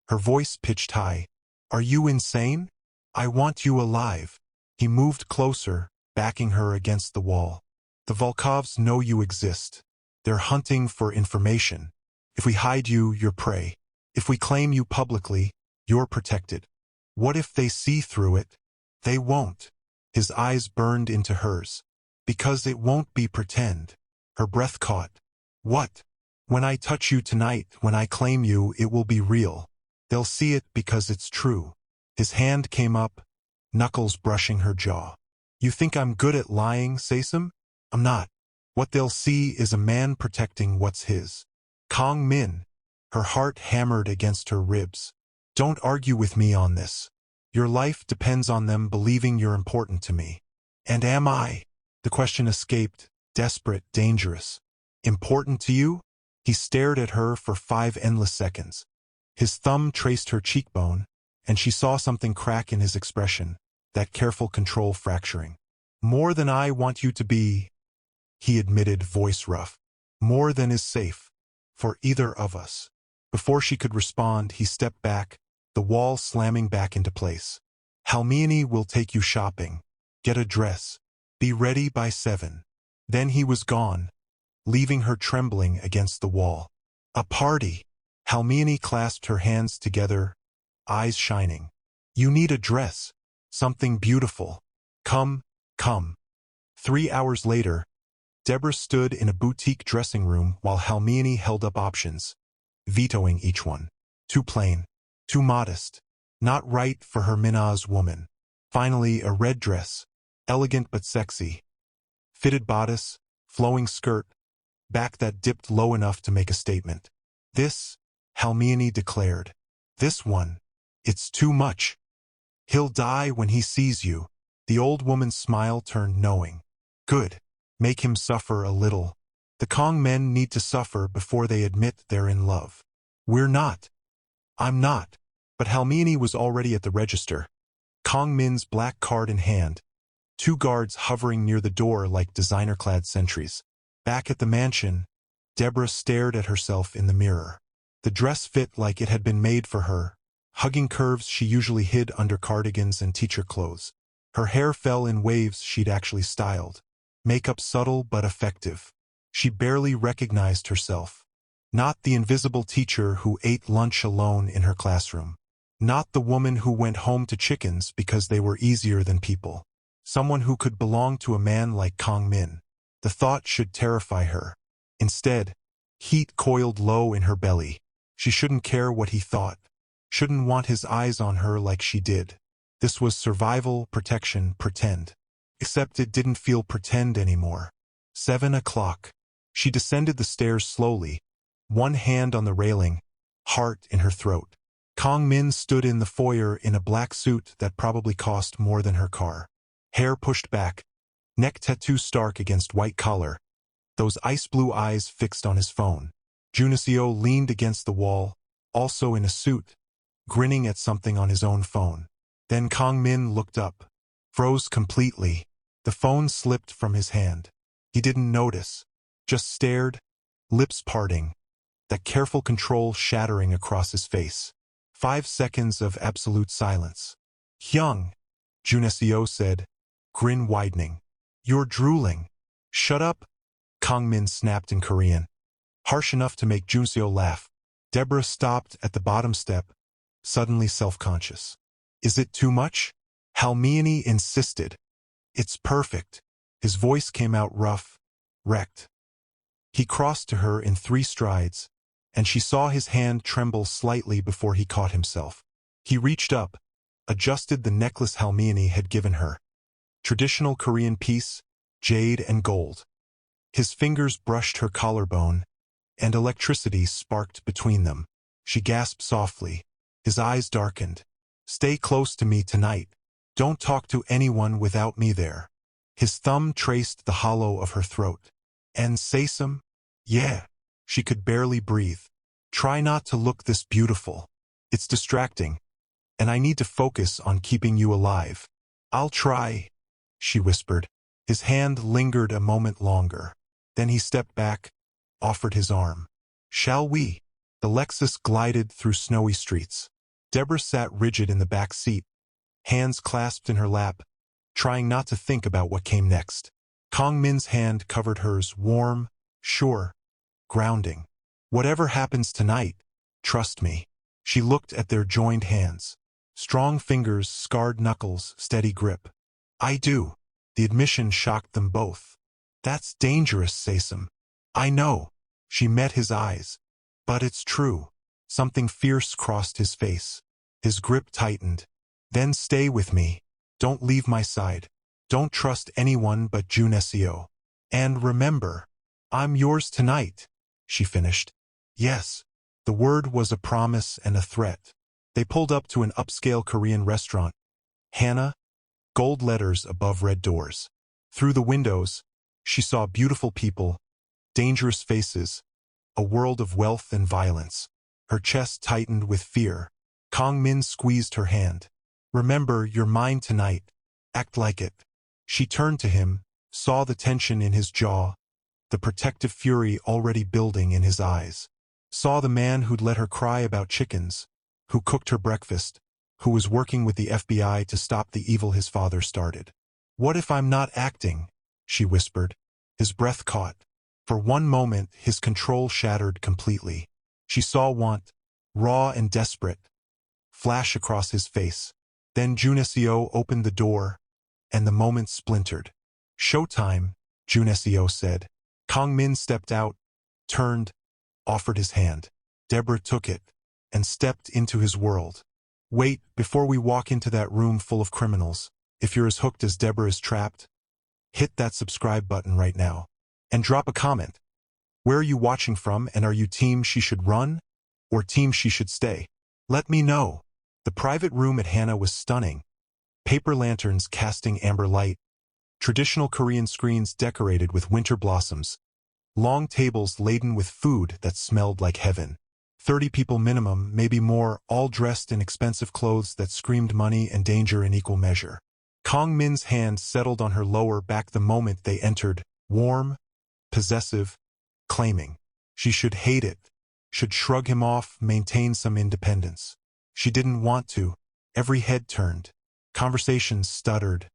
Her voice pitched high. "Are you insane? I want you alive." He moved closer, backing her against the wall. "The Volkovs know you exist. They're hunting for information. If we hide you, you're prey. If we claim you publicly, you're protected. What if they see through it?" "They won't." His eyes burned into hers. "Because it won't be pretend." Her breath caught. "What?" "When I touch you tonight, when I claim you, it will be real. They'll see it because it's true." His hand came up, knuckles brushing her jaw. "You think I'm good at lying, Saysam? I'm not. What they'll see is a man protecting what's his." "Kong Min." Her heart hammered against her ribs. "Don't argue with me on this. Your life depends on them believing you're important to me." "And am I?" The question escaped, desperate, dangerous. Important to you? He stared at her for 5 endless seconds. His thumb traced her cheekbone, and she saw something crack in his expression, that careful control fracturing. More than I want you to be, he admitted, voice rough. More than is safe. For either of us. Before she could respond, he stepped back, the wall slamming back into place. Halmione will take you shopping. Get a dress. Be ready by 7. Then he was gone, leaving her trembling against the wall. A party. Halmione clasped her hands together, eyes shining. You need a dress. Something beautiful. Come, come. 3 hours later, Deborah stood in a boutique dressing room while Halmione held up options, vetoing each one. Too plain. Too modest. Not right for her Minaz woman. Finally, a red dress. Elegant but sexy. Fitted bodice, flowing skirt, back that dipped low enough to make a statement. This, Halmione declared. This one. It's too much. He'll die when he sees you. The old woman's smile turned knowing. Good. Make him suffer a little. The Kong men need to suffer before they admit they're in love. We're not. I'm not. But Halmione was already at the register. Kong Min's black card in hand. 2 guards hovering near the door like designer-clad sentries. Back at the mansion, Deborah stared at herself in the mirror. The dress fit like it had been made for her, hugging curves she usually hid under cardigans and teacher clothes. Her hair fell in waves she'd actually styled. Makeup subtle but effective. She barely recognized herself. Not the invisible teacher who ate lunch alone in her classroom. Not the woman who went home to chickens because they were easier than people. Someone who could belong to a man like Kong Min. The thought should terrify her. Instead, heat coiled low in her belly. She shouldn't care what he thought. Shouldn't want his eyes on her like she did. This was survival, protection, pretend. Except it didn't feel pretend anymore. 7 o'clock. She descended the stairs slowly, one hand on the railing, heart in her throat. Kong Min stood in the foyer in a black suit that probably cost more than her car. Hair pushed back, neck tattoo stark against white collar, those ice-blue eyes fixed on his phone. Junicio leaned against the wall, also in a suit, grinning at something on his own phone. Then Kong Min looked up, froze completely. The phone slipped from his hand. He didn't notice, just stared, lips parting, that careful control shattering across his face. 5 seconds of absolute silence. Hyung, Junicio said, grin widening. You're drooling. Shut up, Kong Min snapped in Korean. Harsh enough to make Junicio laugh. Deborah stopped at the bottom step, suddenly self-conscious. Is it too much? Halmione insisted. It's perfect. His voice came out rough, wrecked. He crossed to her in 3 strides, and she saw his hand tremble slightly before he caught himself. He reached up, adjusted the necklace Halmione had given her. Traditional Korean piece, jade and gold. His fingers brushed her collarbone, and electricity sparked between them. She gasped softly. His eyes darkened. Stay close to me tonight. Don't talk to anyone without me there. His thumb traced the hollow of her throat. And say some? Yeah. She could barely breathe. Try not to look this beautiful. It's distracting. And I need to focus on keeping you alive. I'll try, she whispered. His hand lingered a moment longer. Then he stepped back, offered his arm. Shall we? The Lexus glided through snowy streets. Deborah sat rigid in the back seat, hands clasped in her lap, trying not to think about what came next. Kong Min's hand covered hers, warm, sure, grounding. Whatever happens tonight, trust me. She looked at their joined hands. Strong fingers, scarred knuckles, steady grip. I do. The admission shocked them both. That's dangerous, Sesam. I know. She met his eyes. But it's true. Something fierce crossed his face. His grip tightened. Then stay with me. Don't leave my side. Don't trust anyone but Junicio. And remember, I'm yours tonight, she finished. Yes. The word was a promise and a threat. They pulled up to an upscale Korean restaurant. Hannah, gold letters above red doors. Through the windows, she saw beautiful people, dangerous faces, a world of wealth and violence. Her chest tightened with fear. Kang Min squeezed her hand. "Remember, you're mine tonight. Act like it." She turned to him, saw the tension in his jaw, the protective fury already building in his eyes. Saw the man who'd let her cry about chickens, who cooked her breakfast, who was working with the FBI to stop the evil his father started. "What if I'm not acting?" she whispered. His breath caught. For one moment, his control shattered completely. She saw want, raw and desperate, flash across his face. Then Junesio opened the door, and the moment splintered. "Showtime," Junesio said. Kang Min stepped out, turned, offered his hand. Deborah took it, and stepped into his world. "Wait, before we walk into that room full of criminals, if you're as hooked as Deborah is trapped, hit that subscribe button right now. And drop a comment. Where are you watching from, and are you team she should run, or team she should stay? Let me know." The private room at Hannah was stunning. Paper lanterns casting amber light, traditional Korean screens decorated with winter blossoms, long tables laden with food that smelled like heaven. 30 people minimum, maybe more, all dressed in expensive clothes that screamed money and danger in equal measure. Kang Min's hand settled on her lower back the moment they entered, warm, possessive, claiming. She should hate it, should shrug him off, maintain some independence. She didn't want to. Every head turned. Conversations stuttered,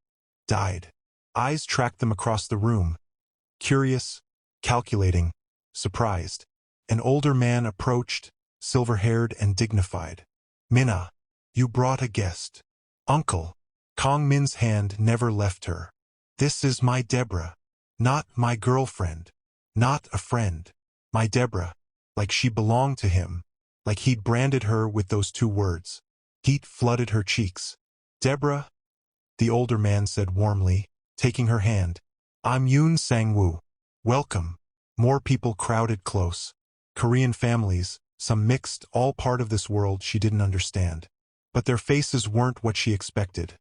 died. Eyes tracked them across the room. Curious, calculating, surprised. An older man approached, silver-haired and dignified. "Minna, you brought a guest." "Uncle." Kang Min's hand never left her. "This is my Deborah. Not my girlfriend. Not a friend. My Deborah." Like she belonged to him. Like he'd branded her with those two words. Heat flooded her cheeks. "Deborah," the older man said warmly, taking her hand. "I'm Yoon Sang-woo. Welcome." More people crowded close. Korean families, some mixed, all part of this world she didn't understand. But their faces weren't what she expected.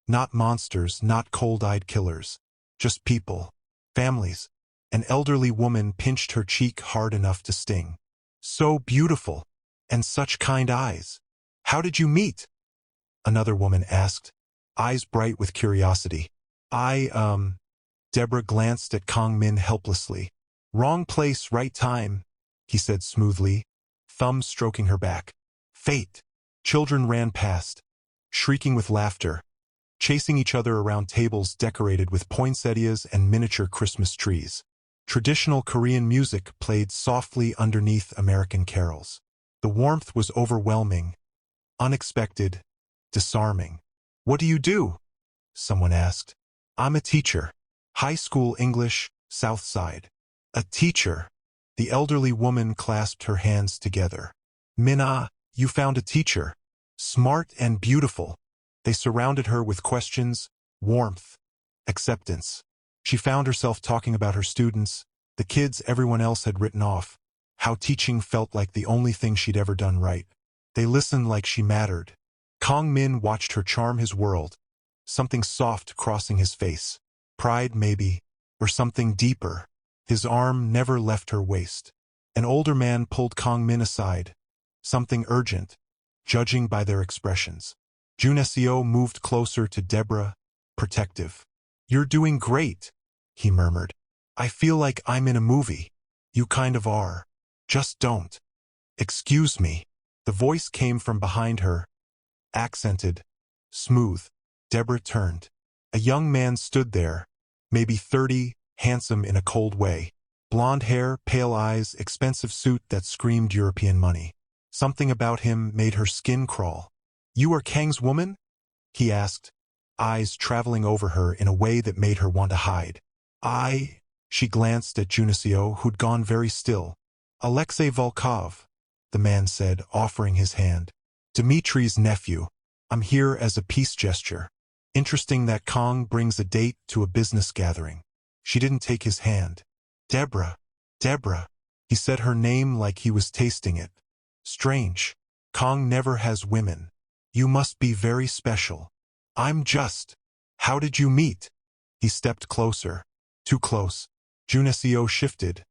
Not monsters, not cold-eyed killers. Just people. Families. An elderly woman pinched her cheek hard enough to sting. "So beautiful. And such kind eyes. How did you meet?" Another woman asked, eyes bright with curiosity. Deborah glanced at Kang Min helplessly. "Wrong place, right time," he said smoothly, thumb stroking her back. "Fate." Children ran past, shrieking with laughter, chasing each other around tables decorated with poinsettias and miniature Christmas trees. Traditional Korean music played softly underneath American carols. The warmth was overwhelming, unexpected, disarming. "What do you do?" someone asked. "I'm a teacher. High school English, South Side." "A teacher?" The elderly woman clasped her hands together. "Minna, you found a teacher. Smart and beautiful." They surrounded her with questions, warmth, acceptance. She found herself talking about her students, the kids everyone else had written off, how teaching felt like the only thing she'd ever done right. They listened like she mattered. Kang Min watched her charm his world, something soft crossing his face. Pride, maybe, or something deeper. His arm never left her waist. An older man pulled Kang Min aside, something urgent, judging by their expressions. Junesio moved closer to Deborah, protective. "You're doing great," he murmured. "I feel like I'm in a movie." "You kind of are. Just don't." "Excuse me." The voice came from behind her, accented, smooth. Deborah turned. A young man stood there, maybe 30, handsome in a cold way. Blonde hair, pale eyes, expensive suit that screamed European money. Something about him made her skin crawl. "You are Kang's woman?" he asked, eyes traveling over her in a way that made her want to hide. She glanced at Junesio, who'd gone very still. "Alexei Volkov," the man said, offering his hand. "Dmitri's nephew. I'm here as a peace gesture." Interesting that Kang brings a date to a business gathering. She didn't take his hand. "Deborah, Deborah." He said her name like he was tasting it. Strange. Kang never has women. "You must be very special." "I'm just." "How did you meet?" He stepped closer. Too close. Junesio shifted,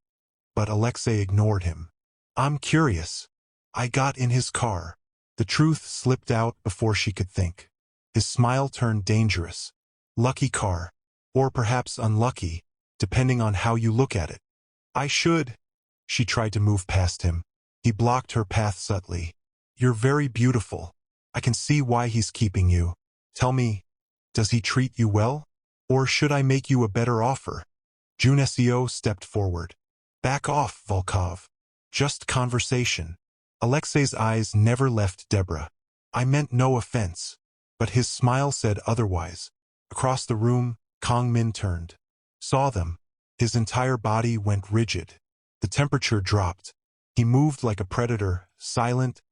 but Alexei ignored him. I'm curious. I got in his car. The truth slipped out before she could think. His smile turned dangerous. Lucky car. Or perhaps unlucky, depending on how you look at it. I should. She tried to move past him. He blocked her path subtly. You're very beautiful. I can see why he's keeping you. Tell me, does he treat you well? Or should I make you a better offer? Junesio stepped forward. Back off, Volkov. Just conversation. Alexei's eyes never left Deborah. I meant no offense. But his smile said otherwise. Across the room, Kang Min turned. Saw them. His entire body went rigid. The temperature dropped. He moved like a predator, silent,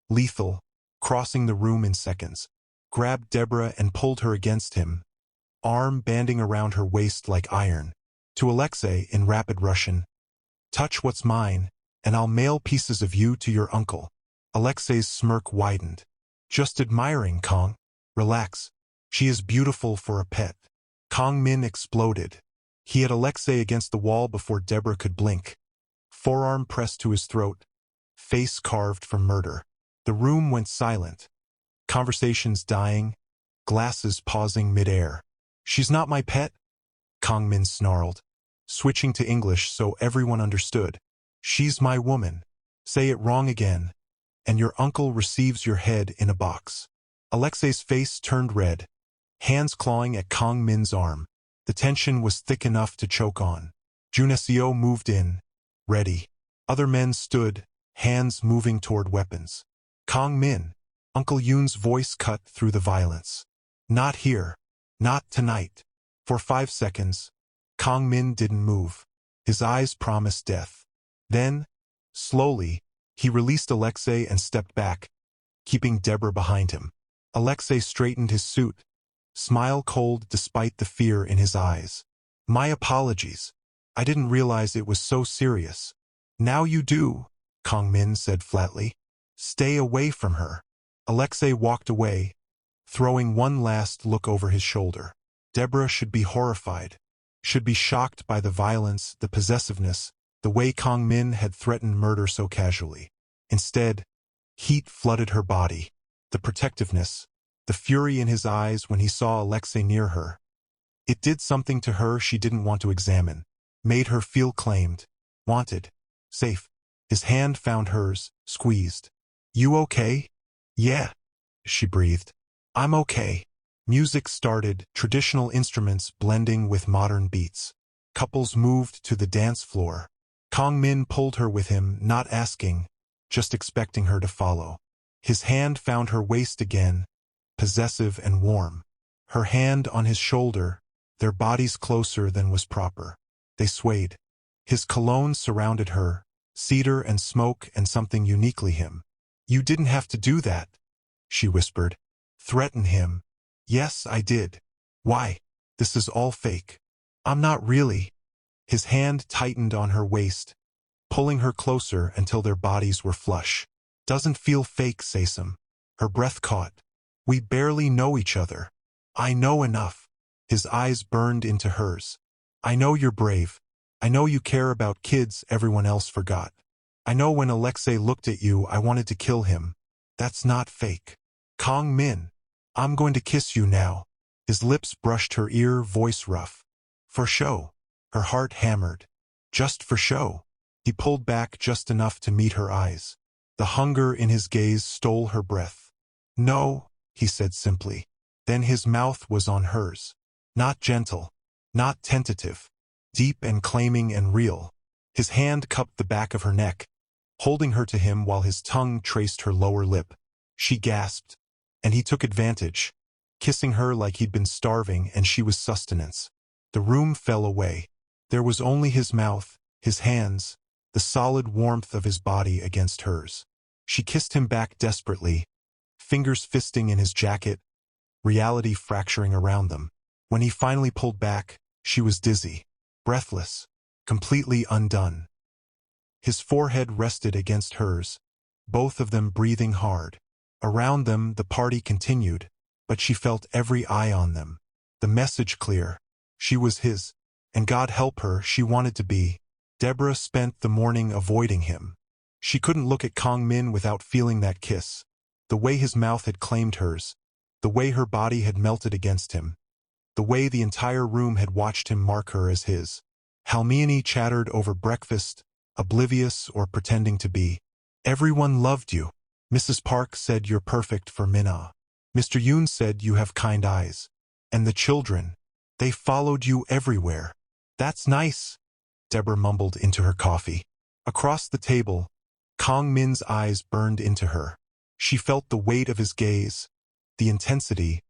lethal, crossing the room in seconds. Grabbed Deborah and pulled her against him, arm banding around her waist like iron. To Alexei in rapid Russian, touch what's mine, and I'll mail pieces of you to your uncle. Alexei's smirk widened. Just admiring, Kang. Relax. She is beautiful for a pet. Kang Min exploded. He had Alexei against the wall before Deborah could blink. Forearm pressed to his throat, face carved for murder. The room went silent. Conversations dying, glasses pausing mid-air. She's not my pet? Kang Min snarled, switching to English so everyone understood. She's my woman. Say it wrong again, and your uncle receives your head in a box. Alexei's face turned red, hands clawing at Kang Min's arm. The tension was thick enough to choke on. Junesio moved in, ready. Other men stood, hands moving toward weapons. Kang Min, Uncle Yoon's voice cut through the violence. Not here. Not tonight. For 5 seconds, Kang Min didn't move. His eyes promised death. Then, slowly, he released Alexei and stepped back, keeping Deborah behind him. Alexei straightened his suit, smile cold despite the fear in his eyes. My apologies. I didn't realize it was so serious. Now you do, Kang Min said flatly. Stay away from her. Alexei walked away, throwing one last look over his shoulder. Deborah should be horrified, should be shocked by the violence, the possessiveness, the way Kang Min had threatened murder so casually. Instead, heat flooded her body, the protectiveness, the fury in his eyes when he saw Alexei near her. It did something to her she didn't want to examine, made her feel claimed, wanted, safe. His hand found hers, squeezed. You okay? Yeah, she breathed. I'm okay. Music started, traditional instruments blending with modern beats. Couples moved to the dance floor. Kang Min pulled her with him, not asking, just expecting her to follow. His hand found her waist again, possessive and warm. Her hand on his shoulder, their bodies closer than was proper. They swayed. His cologne surrounded her, cedar and smoke and something uniquely him. You didn't have to do that, she whispered. Threaten him. Yes, I did. Why? This is all fake. I'm not really. His hand tightened on her waist, pulling her closer until their bodies were flush. Doesn't feel fake, Sesam. Her breath caught. We barely know each other. I know enough. His eyes burned into hers. I know you're brave. I know you care about kids everyone else forgot. I know when Alexei looked at you, I wanted to kill him. That's not fake. Kang Min, I'm going to kiss you now. His lips brushed her ear, voice rough. For show. Her heart hammered. Just for show. He pulled back just enough to meet her eyes. The hunger in his gaze stole her breath. No, he said simply. Then his mouth was on hers. Not gentle. Not tentative. Deep and claiming and real. His hand cupped the back of her neck, holding her to him while his tongue traced her lower lip. She gasped, and he took advantage, kissing her like he'd been starving and she was sustenance. The room fell away. There was only his mouth, his hands, the solid warmth of his body against hers. She kissed him back desperately, fingers fisting in his jacket, reality fracturing around them. When he finally pulled back, she was dizzy, breathless, completely undone. His forehead rested against hers, both of them breathing hard. Around them, the party continued, but she felt every eye on them. The message clear. She was his, and God help her, she wanted to be. Deborah spent the morning avoiding him. She couldn't look at Kong Min without feeling that kiss. The way his mouth had claimed hers. The way her body had melted against him. The way the entire room had watched him mark her as his. Halmione chattered over breakfast, oblivious or pretending to be. Everyone loved you. Mrs. Park said you're perfect for Minna. Mr. Yoon said you have kind eyes. And the children, they followed you everywhere. That's nice, Deborah mumbled into her coffee. Across the table, Kong Min's eyes burned into her. She felt the weight of his gaze, the intensity,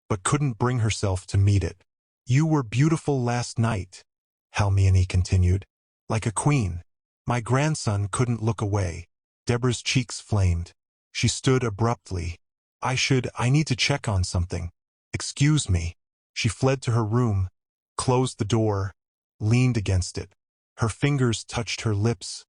but couldn't bring herself to meet it. You were beautiful last night, Halmione continued. Like a queen. My grandson couldn't look away. Deborah's cheeks flamed. She stood abruptly. I need to check on something. Excuse me. She fled to her room, closed the door, leaned against it. Her fingers touched her lips,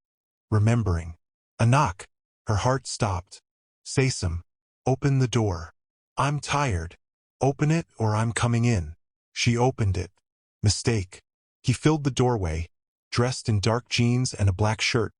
remembering. A knock. Her heart stopped. Sesam, open the door. I'm tired. Open it or I'm coming in. She opened it. Mistake. He filled the doorway, dressed in dark jeans and a black shirt,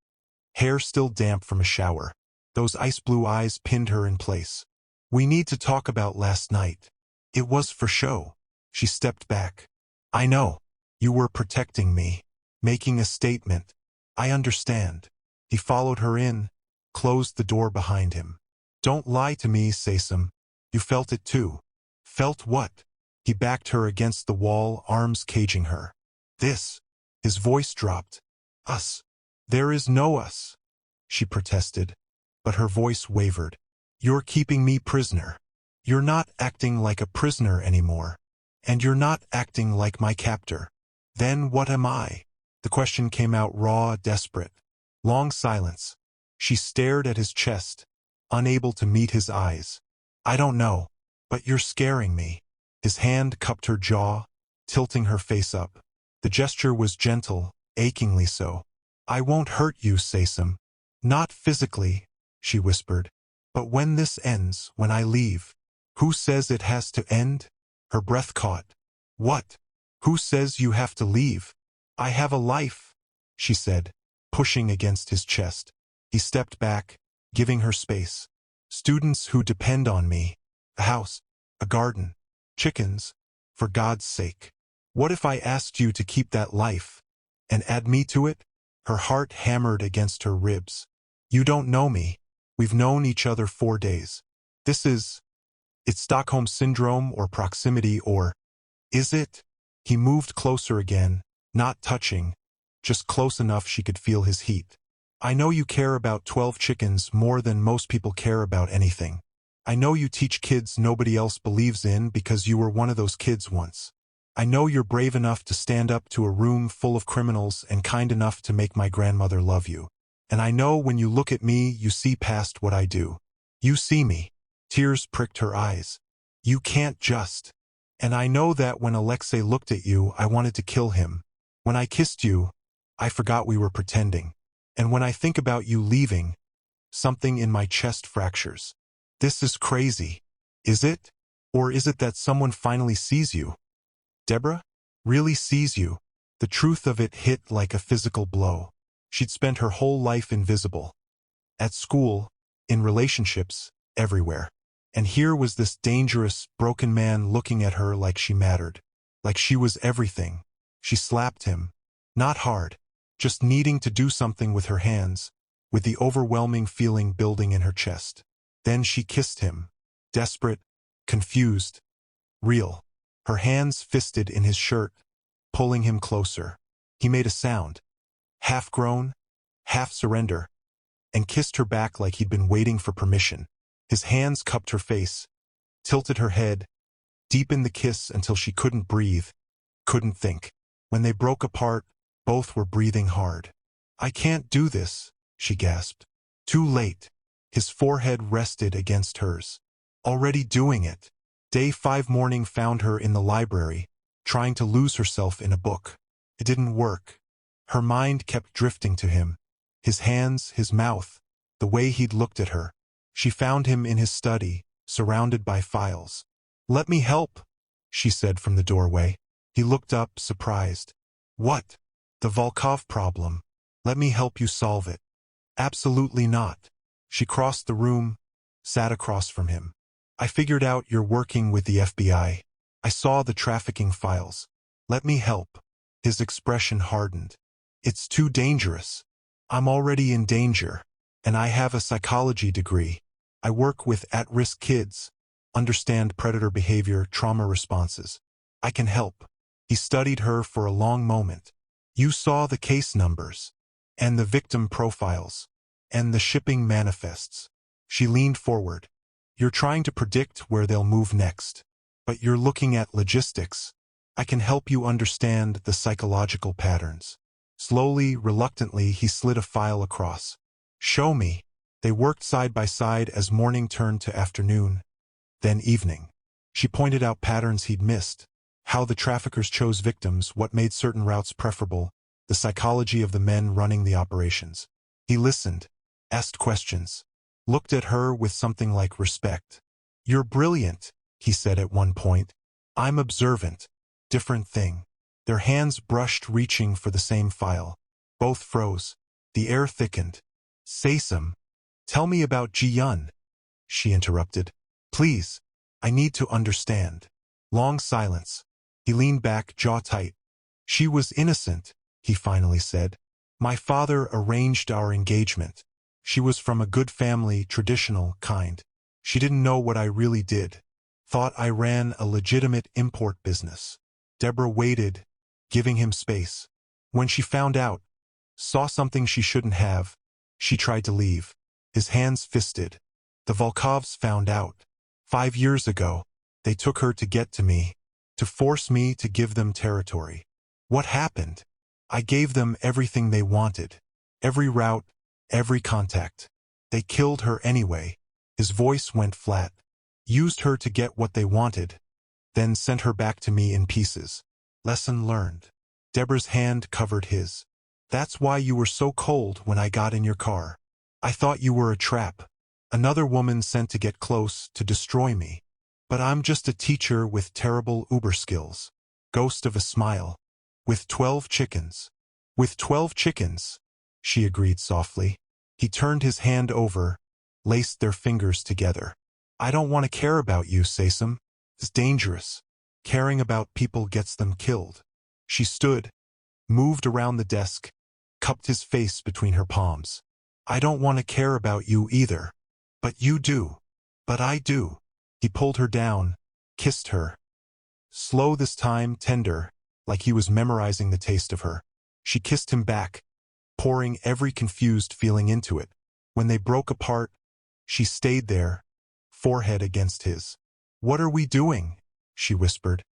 hair still damp from a shower. Those ice-blue eyes pinned her in place. We need to talk about last night. It was for show. She stepped back. I know. You were protecting me, making a statement. I understand. He followed her in, closed the door behind him. Don't lie to me, Sesam. You felt it too. Felt what? He backed her against the wall, arms caging her. This. His voice dropped. Us. There is no us, she protested, but her voice wavered. You're keeping me prisoner. You're not acting like a prisoner anymore. And you're not acting like my captor. Then what am I? The question came out raw, desperate. Long silence. She stared at his chest, unable to meet his eyes. I don't know, but you're scaring me. His hand cupped her jaw, tilting her face up. The gesture was gentle, achingly so. I won't hurt you, Sesam. Not physically, she whispered. But when this ends, when I leave, who says it has to end? Her breath caught. What? Who says you have to leave? I have a life, she said, pushing against his chest. He stepped back, giving her space. Students who depend on me. A house, a garden, chickens, for God's sake. What if I asked you to keep that life and add me to it? Her heart hammered against her ribs. You don't know me. We've known each other 4 days. It's Stockholm Syndrome or proximity or, is it? He moved closer again, not touching, just close enough she could feel his heat. I know you care about 12 chickens more than most people care about anything. I know you teach kids nobody else believes in because you were one of those kids once. I know you're brave enough to stand up to a room full of criminals and kind enough to make my grandmother love you. And I know when you look at me, you see past what I do. You see me. Tears pricked her eyes. You can't just. And I know that when Alexei looked at you, I wanted to kill him. When I kissed you, I forgot we were pretending. And when I think about you leaving, something in my chest fractures. This is crazy. Is it? Or is it that someone finally sees you? Deborah? Really sees you. The truth of it hit like a physical blow. She'd spent her whole life invisible. At school, in relationships, everywhere. And here was this dangerous, broken man looking at her like she mattered. Like she was everything. She slapped him. Not hard. Just needing to do something with her hands, with the overwhelming feeling building in her chest. Then she kissed him. Desperate, confused, real. Her hands fisted in his shirt, pulling him closer. He made a sound. Half groan, half surrender, and kissed her back like he'd been waiting for permission. His hands cupped her face, tilted her head, deepened the kiss until she couldn't breathe, couldn't think. When they broke apart, both were breathing hard. I can't do this, she gasped. Too late. His forehead rested against hers. Already doing it. Day 5 morning found her in the library, trying to lose herself in a book. It didn't work. Her mind kept drifting to him. His hands, his mouth, the way he'd looked at her. She found him in his study, surrounded by files. Let me help, she said from the doorway. He looked up, surprised. What? The Volkov problem. Let me help you solve it. Absolutely not. She crossed the room, sat across from him. I figured out you're working with the FBI. I saw the trafficking files. Let me help. His expression hardened. It's too dangerous. I'm already in danger, and I have a psychology degree. I work with at-risk kids, understand predator behavior, trauma responses. I can help. He studied her for a long moment. You saw the case numbers, and the victim profiles, and the shipping manifests. She leaned forward. You're trying to predict where they'll move next, but you're looking at logistics. I can help you understand the psychological patterns. Slowly, reluctantly, he slid a file across. Show me. They worked side by side as morning turned to afternoon, then evening. She pointed out patterns he'd missed, how the traffickers chose victims, what made certain routes preferable, the psychology of the men running the operations. He listened, asked questions, looked at her with something like respect. You're brilliant, he said at one point. I'm observant. Different thing. Their hands brushed, reaching for the same file. Both froze. The air thickened. Say-some. Tell me about Ji-yun, she interrupted. Please. I need to understand. Long silence. He leaned back, jaw tight. She was innocent, he finally said. My father arranged our engagement. She was from a good family, traditional kind. She didn't know what I really did. Thought I ran a legitimate import business. Deborah waited, giving him space. When she found out, saw something she shouldn't have, she tried to leave. His hands fisted. The Volkovs found out. 5 years ago, they took her to get to me, to force me to give them territory. What happened? I gave them everything they wanted. Every route, every contact. They killed her anyway. His voice went flat. Used her to get what they wanted, then sent her back to me in pieces. Lesson learned. Deborah's hand covered his. That's why you were so cold when I got in your car. I thought you were a trap. Another woman sent to get close, to destroy me. But I'm just a teacher with terrible Uber skills. Ghost of a smile. With 12 chickens. With 12 chickens, she agreed softly. He turned his hand over, laced their fingers together. I don't want to care about you, Say-some. It's dangerous. Caring about people gets them killed. She stood, moved around the desk, cupped his face between her palms. I don't want to care about you either. But you do. But I do. He pulled her down, kissed her. Slow this time, tender, like he was memorizing the taste of her. She kissed him back, pouring every confused feeling into it. When they broke apart, she stayed there, forehead against his. What are we doing? She whispered.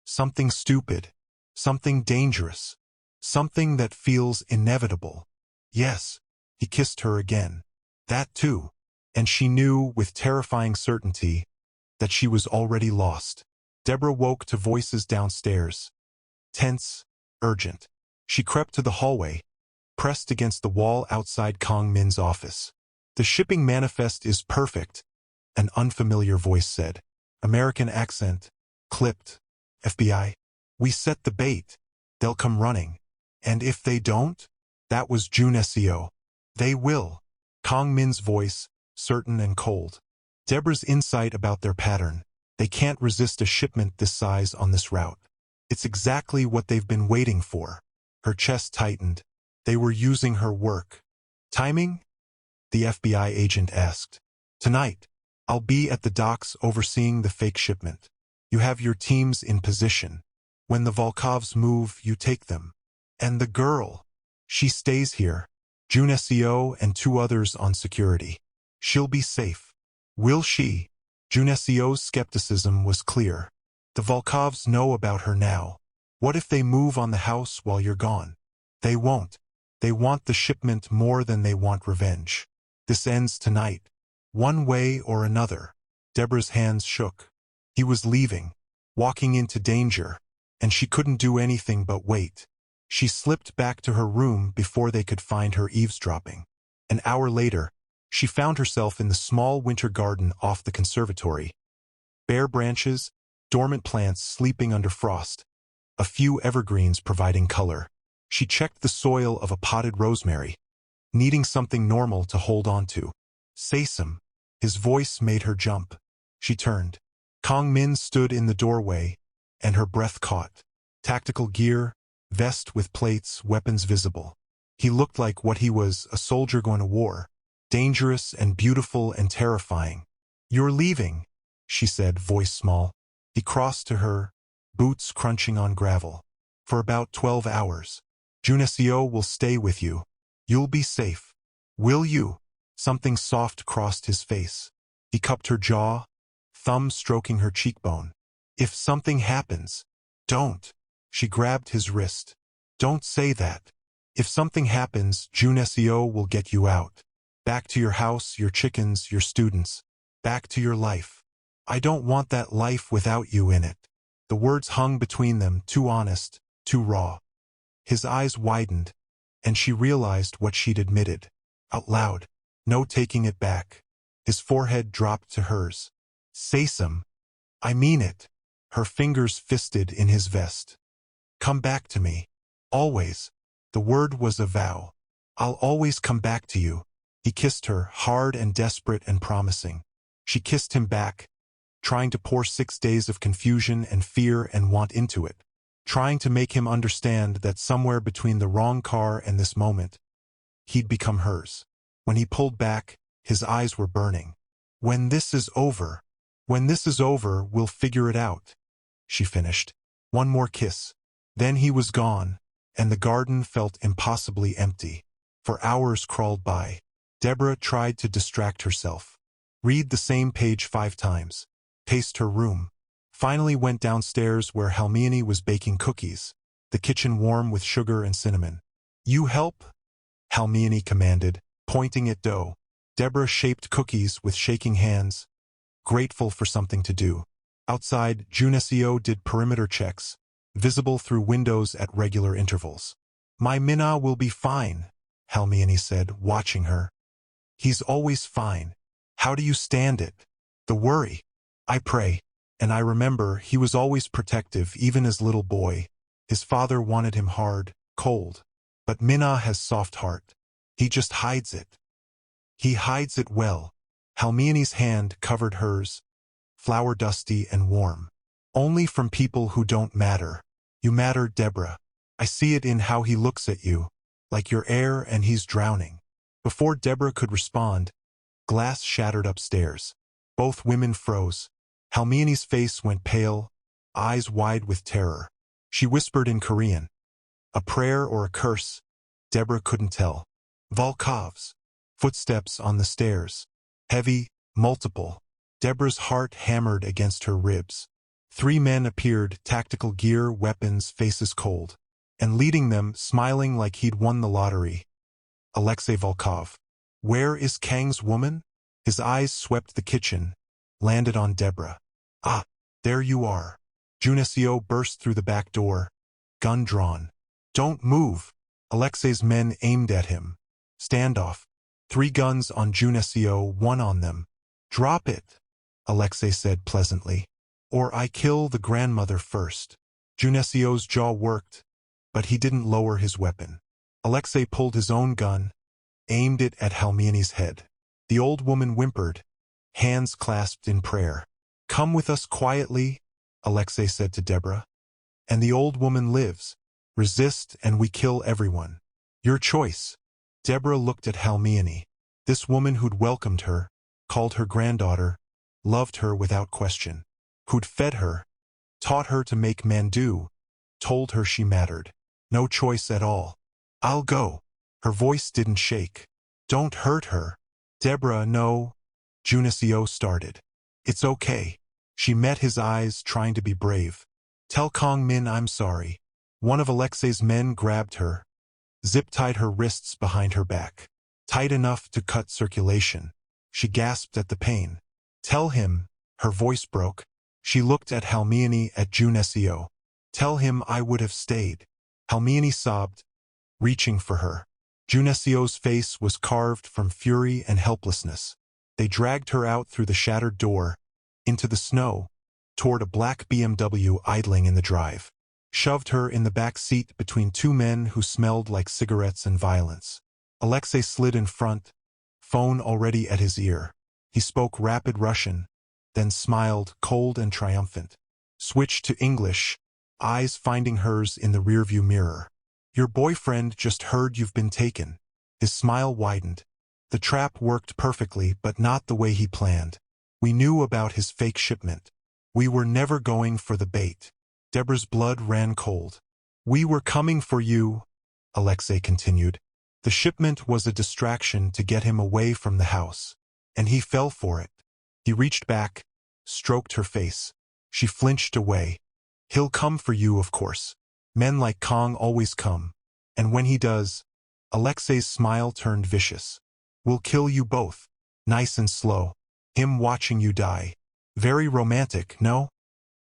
Something stupid. Something dangerous. Something that feels inevitable. Yes. He kissed her again. That too. And she knew with terrifying certainty that she was already lost. Deborah woke to voices downstairs. Tense, urgent. She crept to the hallway, pressed against the wall outside Kong Min's office. The shipping manifest is perfect, an unfamiliar voice said. American accent, clipped. FBI. We set the bait. They'll come running. And if they don't? That was June SEO. They will. Kong Min's voice, certain and cold. Deborah's insight about their pattern. They can't resist a shipment this size on this route. It's exactly what they've been waiting for. Her chest tightened. They were using her work. Timing? The FBI agent asked. Tonight. I'll be at the docks overseeing the fake shipment. You have your teams in position. When the Volkovs move, you take them. And the girl. She stays here. June SEO and 2 others on security. She'll be safe. Will she? June SEO's skepticism was clear. The Volkovs know about her now. What if they move on the house while you're gone? They won't. They want the shipment more than they want revenge. This ends tonight. One way or another. Deborah's hands shook. He was leaving, walking into danger, and she couldn't do anything but wait. She slipped back to her room before they could find her eavesdropping. An hour later, she found herself in the small winter garden off the conservatory. Bare branches, dormant plants sleeping under frost, a few evergreens providing color. She checked the soil of a potted rosemary, needing something normal to hold on to. Sesam. His voice made her jump. She turned. Kong Min stood in the doorway, and her breath caught. Tactical gear, vest with plates, weapons visible. He looked like what he was, a soldier going to war. Dangerous and beautiful and terrifying. "You're leaving," she said, voice small. He crossed to her, boots crunching on gravel. "For about 12 hours. Junesio will stay with you. You'll be safe. Will you?" Something soft crossed his face. He cupped her jaw, thumb stroking her cheekbone. "If something happens, don't." She grabbed his wrist. "Don't say that. If something happens, Junesio will get you out. Back to your house, your chickens, your students. Back to your life. I don't want that life without you in it." The words hung between them, too honest, too raw. His eyes widened, and she realized what she'd admitted. Out loud. No taking it back. His forehead dropped to hers. "Sesam. I mean it." Her fingers fisted in his vest. "Come back to me. Always." The word was a vow. "I'll always come back to you." He kissed her, hard and desperate and promising. She kissed him back, trying to pour 6 days of confusion and fear and want into it, trying to make him understand that somewhere between the wrong car and this moment, he'd become hers. When he pulled back, his eyes were burning. When this is over, we'll figure it out," she finished. One more kiss. Then he was gone, and the garden felt impossibly empty. For hours crawled by. Deborah tried to distract herself. Read the same page 5 times. Paced her room. Finally went downstairs where Halmione was baking cookies, the kitchen warm with sugar and cinnamon. "You help?" Halmione commanded, pointing at dough. Deborah shaped cookies with shaking hands, grateful for something to do. Outside, Junesio did perimeter checks, visible through windows at regular intervals. "My Minna will be fine," Halmione said, watching her. "He's always fine. How do you stand it? The worry." "I pray. And I remember he was always protective, even as little boy. His father wanted him hard, cold. But Minna has soft heart. He just hides it. He hides it well." Halmione's hand covered hers, flower dusty and warm. "Only from people who don't matter. You matter, Deborah. I see it in how he looks at you, like you're air and he's drowning." Before Deborah could respond, glass shattered upstairs. Both women froze. Halmione's face went pale, eyes wide with terror. She whispered in Korean. A prayer or a curse? Deborah couldn't tell. Volkov's. Footsteps on the stairs. Heavy, multiple. Deborah's heart hammered against her ribs. 3 men appeared, tactical gear, weapons, faces cold. And leading them, smiling like he'd won the lottery. Alexei Volkov. "Where is Kang's woman?" His eyes swept the kitchen, landed on Deborah. "Ah, there you are." Junesio burst through the back door, gun drawn. "Don't move." Alexei's men aimed at him. Standoff. 3 guns on Junesio, 1 on them. "Drop it," Alexei said pleasantly. "Or I kill the grandmother first." Junesio's jaw worked, but he didn't lower his weapon. Alexei pulled his own gun, aimed it at Halmione's head. The old woman whimpered, hands clasped in prayer. "Come with us quietly," Alexei said to Deborah. "And the old woman lives. Resist and we kill everyone. Your choice." Deborah looked at Halmione. This woman who'd welcomed her, called her granddaughter, loved her without question. Who'd fed her, taught her to make men do, told her she mattered. No choice at all. "I'll go." Her voice didn't shake. "Don't hurt her." "Deborah, no." Junesio started. "It's okay." She met his eyes, trying to be brave. "Tell Kong Min I'm sorry." One of Alexei's men grabbed her, zip-tied her wrists behind her back, tight enough to cut circulation. She gasped at the pain. "Tell him," her voice broke. She looked at Halmione, at Junesio. "Tell him I would have stayed." Halmione sobbed, reaching for her. Junesio's face was carved from fury and helplessness. They dragged her out through the shattered door, into the snow, toward a black BMW idling in the drive. shoved her in the back seat between two men who smelled like cigarettes and violence. Alexei slid in front, phone already at his ear. He spoke rapid Russian, then smiled, cold and triumphant. Switched to English, eyes finding hers in the rearview mirror. Your boyfriend just heard you've been taken. His smile widened. The trap worked perfectly, but not the way he planned. We knew about his fake shipment. We were never going for the bait. Deborah's blood ran cold. We were coming for you, Alexei continued. The shipment was a distraction to get him away from the house, and he fell for it. He reached back, stroked her face. She flinched away. He'll come for you, of course. Men like Kong always come. And when he does, Alexei's smile turned vicious. We'll kill you both. Nice and slow. Him watching you die. Very romantic, no?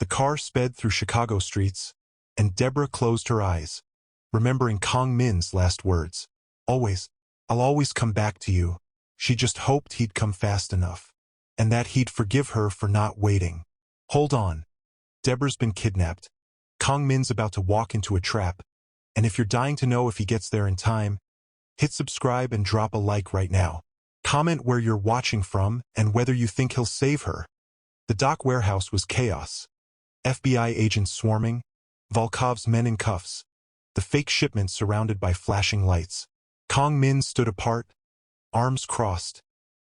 The car sped through Chicago streets, and Deborah closed her eyes, remembering Kong Min's last words. Always, I'll always come back to you. She just hoped he'd come fast enough, and that he'd forgive her for not waiting. Hold on. Deborah's been kidnapped. Kong Min's about to walk into a trap, and if you're dying to know if he gets there in time, hit subscribe and drop a like right now. Comment where you're watching from and whether you think he'll save her. The dock warehouse was chaos. FBI agents swarming, Volkov's men in cuffs, the fake shipment surrounded by flashing lights. Kong Min stood apart, arms crossed,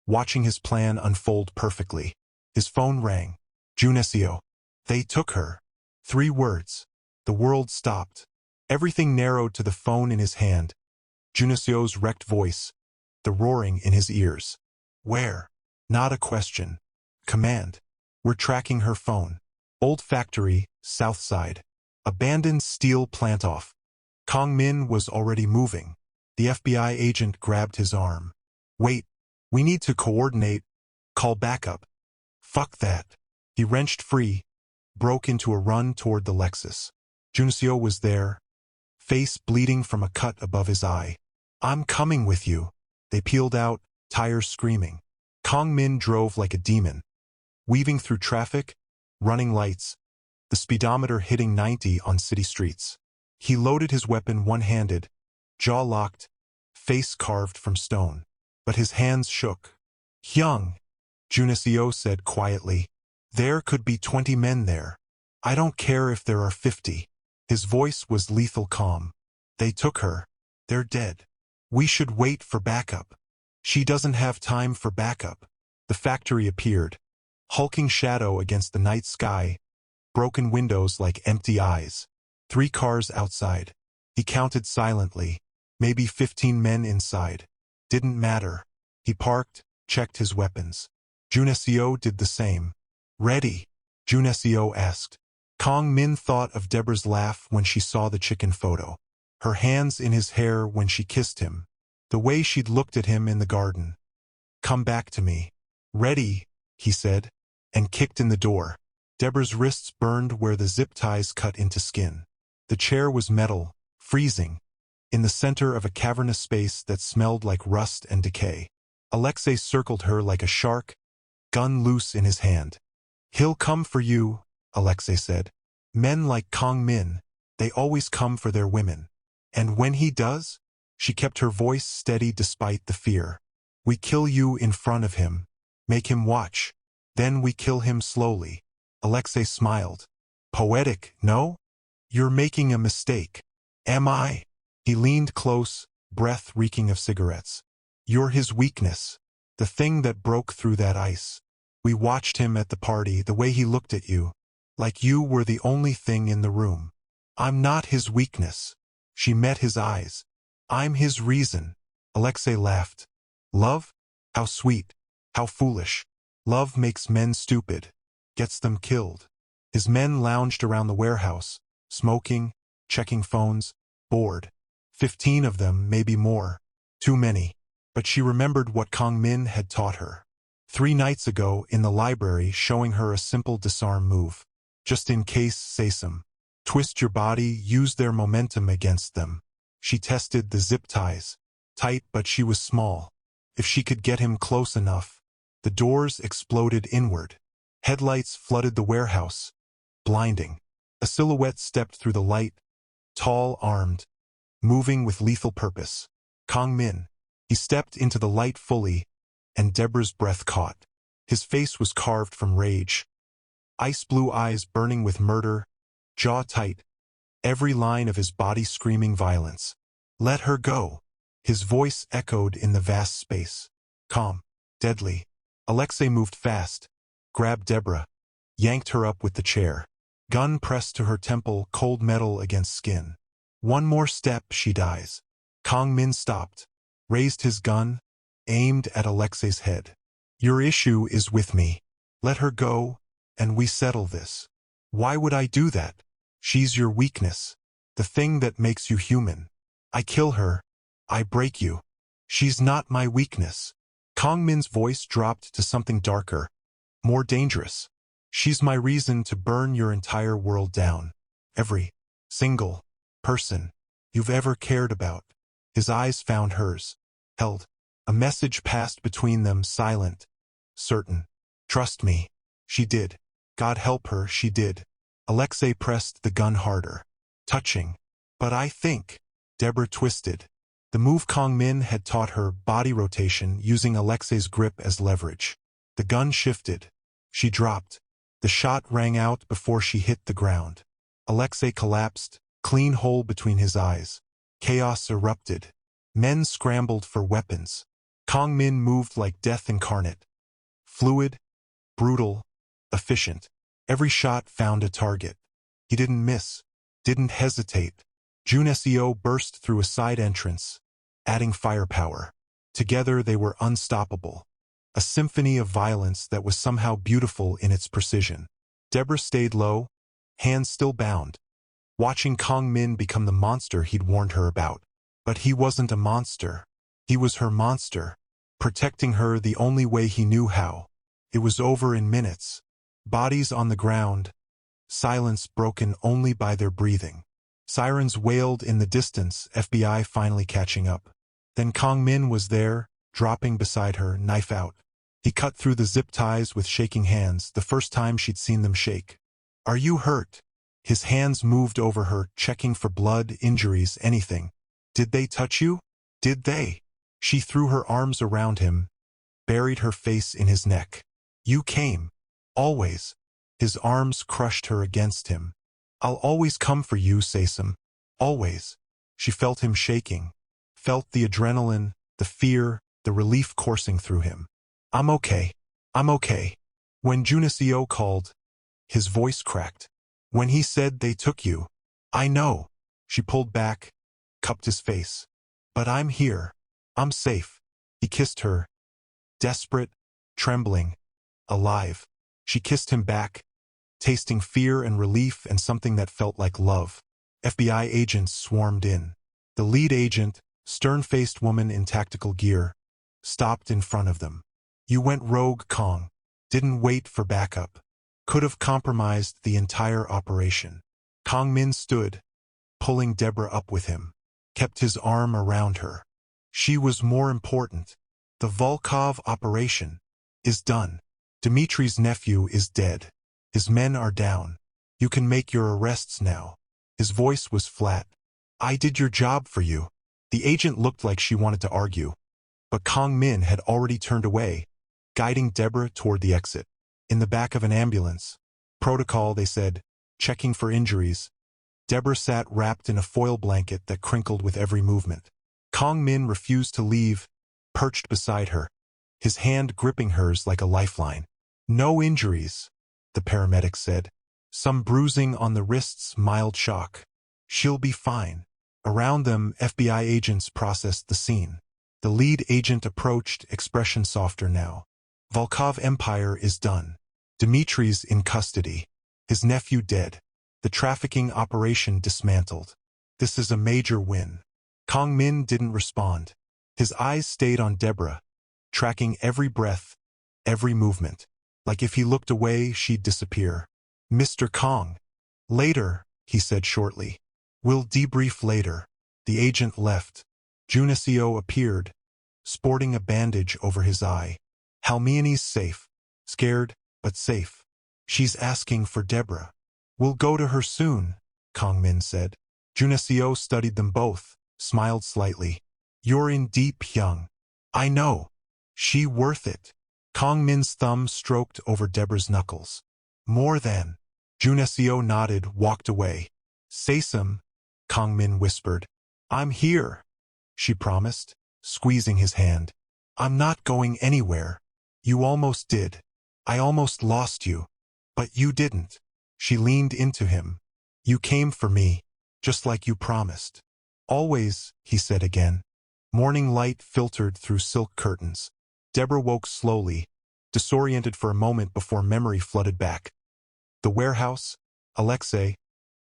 watching his plan unfold perfectly. His phone rang. Junesio. They took her. 3 words. The world stopped. Everything narrowed to the phone in his hand. Junesio's wrecked voice, the roaring in his ears. Where? Not a question. Command. We're tracking her phone. Old factory, south side. Abandoned steel plant off. Kong Min was already moving. The FBI agent grabbed his arm. Wait, we need to coordinate. Call backup. Fuck that. He wrenched free, broke into a run toward the Lexus. Junesio was there, face bleeding from a cut above his eye. I'm coming with you. They peeled out, tires screaming. Kong Min drove like a demon, weaving through traffic, running lights, the speedometer hitting 90 on city streets. He loaded his weapon one-handed, jaw locked, face carved from stone. But his hands shook. Hyung, Junesio said quietly. There could be 20 men there. I don't care if there are 50. His voice was lethal calm. They took her. They're dead. We should wait for backup. She doesn't have time for backup. The factory appeared, hulking shadow against the night sky, broken windows like empty eyes. 3 cars outside. He counted silently, maybe 15 men inside. Didn't matter. He parked, checked his weapons. Junesio did the same. Ready? Junesio asked. Kong Min thought of Deborah's laugh when she saw the chicken photo. Her hands in his hair when she kissed him. The way she'd looked at him in the garden. Come back to me. Ready, he said, and kicked in the door. Deborah's wrists burned where the zip ties cut into skin. The chair was metal, freezing, in the center of a cavernous space that smelled like rust and decay. Alexei circled her like a shark, gun loose in his hand. He'll come for you, Alexei said. Men like Kong Min, they always come for their women. And when he does, she kept her voice steady despite the fear. We kill you in front of him, make him watch. Then we kill him slowly. Alexei smiled. Poetic, no? You're making a mistake. Am I? He leaned close, breath reeking of cigarettes. You're his weakness, the thing that broke through that ice. We watched him at the party, the way he looked at you, like you were the only thing in the room. I'm not his weakness. She met his eyes. I'm his reason. Alexei laughed. Love? How sweet. How foolish. Love makes men stupid. Gets them killed. His men lounged around the warehouse, smoking, checking phones, bored. 15 of them, maybe more. Too many. But she remembered what Kong Min had taught her. 3 nights ago in the library, showing her a simple disarm move. Just in case, say some. Twist your body, use their momentum against them. She tested the zip ties. Tight, but she was small. If she could get him close enough. The doors exploded inward. Headlights flooded the warehouse. Blinding. A silhouette stepped through the light, tall, armed, moving with lethal purpose. Kang Min. He stepped into the light fully, and Deborah's breath caught. His face was carved from rage. Ice-blue eyes burning with murder, jaw tight, every line of his body screaming violence. Let her go. His voice echoed in the vast space. Calm, deadly. Alexei moved fast, grabbed Deborah, yanked her up with the chair. Gun pressed to her temple, cold metal against skin. One more step, she dies. Kang Min stopped, raised his gun, aimed at Alexei's head. Your issue is with me. Let her go, and we settle this. Why would I do that? She's your weakness, the thing that makes you human. I kill her, I break you. She's not my weakness. Kang Min's voice dropped to something darker, more dangerous. She's my reason to burn your entire world down. Every single person you've ever cared about. His eyes found hers, held. A message passed between them, silent, certain. Trust me. She did. God help her, she did. Alexei pressed the gun harder. Touching. But I think. Deborah twisted. The move Kang Min had taught her, body rotation, using Alexei's grip as leverage. The gun shifted. She dropped. The shot rang out before she hit the ground. Alexei collapsed, clean hole between his eyes. Chaos erupted. Men scrambled for weapons. Kang Min moved like death incarnate. Fluid, brutal, efficient. Every shot found a target. He didn't miss, didn't hesitate. Jun Seo burst through a side entrance, adding firepower. Together they were unstoppable. A symphony of violence that was somehow beautiful in its precision. Deborah stayed low, hands still bound, watching Kang Min become the monster he'd warned her about. But he wasn't a monster. He was her monster, protecting her the only way he knew how. It was over in minutes. Bodies on the ground, silence broken only by their breathing. Sirens wailed in the distance, FBI finally catching up. Then Kang Min was there, dropping beside her, knife out. He cut through the zip ties with shaking hands, the first time she'd seen them shake. Are you hurt? His hands moved over her, checking for blood, injuries, anything. Did they touch you? Did they? She threw her arms around him, buried her face in his neck. You came. Always. His arms crushed her against him. I'll always come for you, Sesam. Always. She felt him shaking. Felt the adrenaline, the fear, the relief coursing through him. I'm okay. I'm okay. When Junasio called, his voice cracked. When he said they took you. I know. She pulled back, cupped his face. But I'm here. I'm safe. He kissed her. Desperate, trembling, alive. She kissed him back, tasting fear and relief and something that felt like love. FBI agents swarmed in. The lead agent, stern-faced woman in tactical gear, stopped in front of them. You went rogue, Kang. Didn't wait for backup. Could have compromised the entire operation. Kang Min stood, pulling Deborah up with him, kept his arm around her. She was more important. The Volkov operation is done. Dmitri's nephew is dead. His men are down. You can make your arrests now. His voice was flat. I did your job for you. The agent looked like she wanted to argue. But Kang Min had already turned away, guiding Deborah toward the exit. In the back of an ambulance. Protocol, they said, checking for injuries. Deborah sat wrapped in a foil blanket that crinkled with every movement. Kang Min refused to leave, perched beside her, his hand gripping hers like a lifeline. No injuries, the paramedic said. Some bruising on the wrists, mild shock. She'll be fine. Around them, FBI agents processed the scene. The lead agent approached, expression softer now. Volkov Empire is done. Dmitri's in custody. His nephew dead. The trafficking operation dismantled. This is a major win. Kang Min didn't respond. His eyes stayed on Deborah, tracking every breath, every movement. Like if he looked away, she'd disappear. Mr. Kang. Later, he said shortly. We'll debrief later. The agent left. Junasio appeared, sporting a bandage over his eye. Halmiani's safe. Scared, but safe. She's asking for Deborah. We'll go to her soon, Kang Min said. Junesio studied them both, smiled slightly. You're in deep young. I know. She worth it. Kang Min's thumb stroked over Deborah's knuckles. More than. Junesio nodded, walked away. Say some, Kang Min whispered. I'm here, she promised, squeezing his hand. I'm not going anywhere. You almost did. I almost lost you. But you didn't. She leaned into him. You came for me, just like you promised. Always, he said again. Morning light filtered through silk curtains. Deborah woke slowly, disoriented for a moment before memory flooded back. The warehouse, Alexei,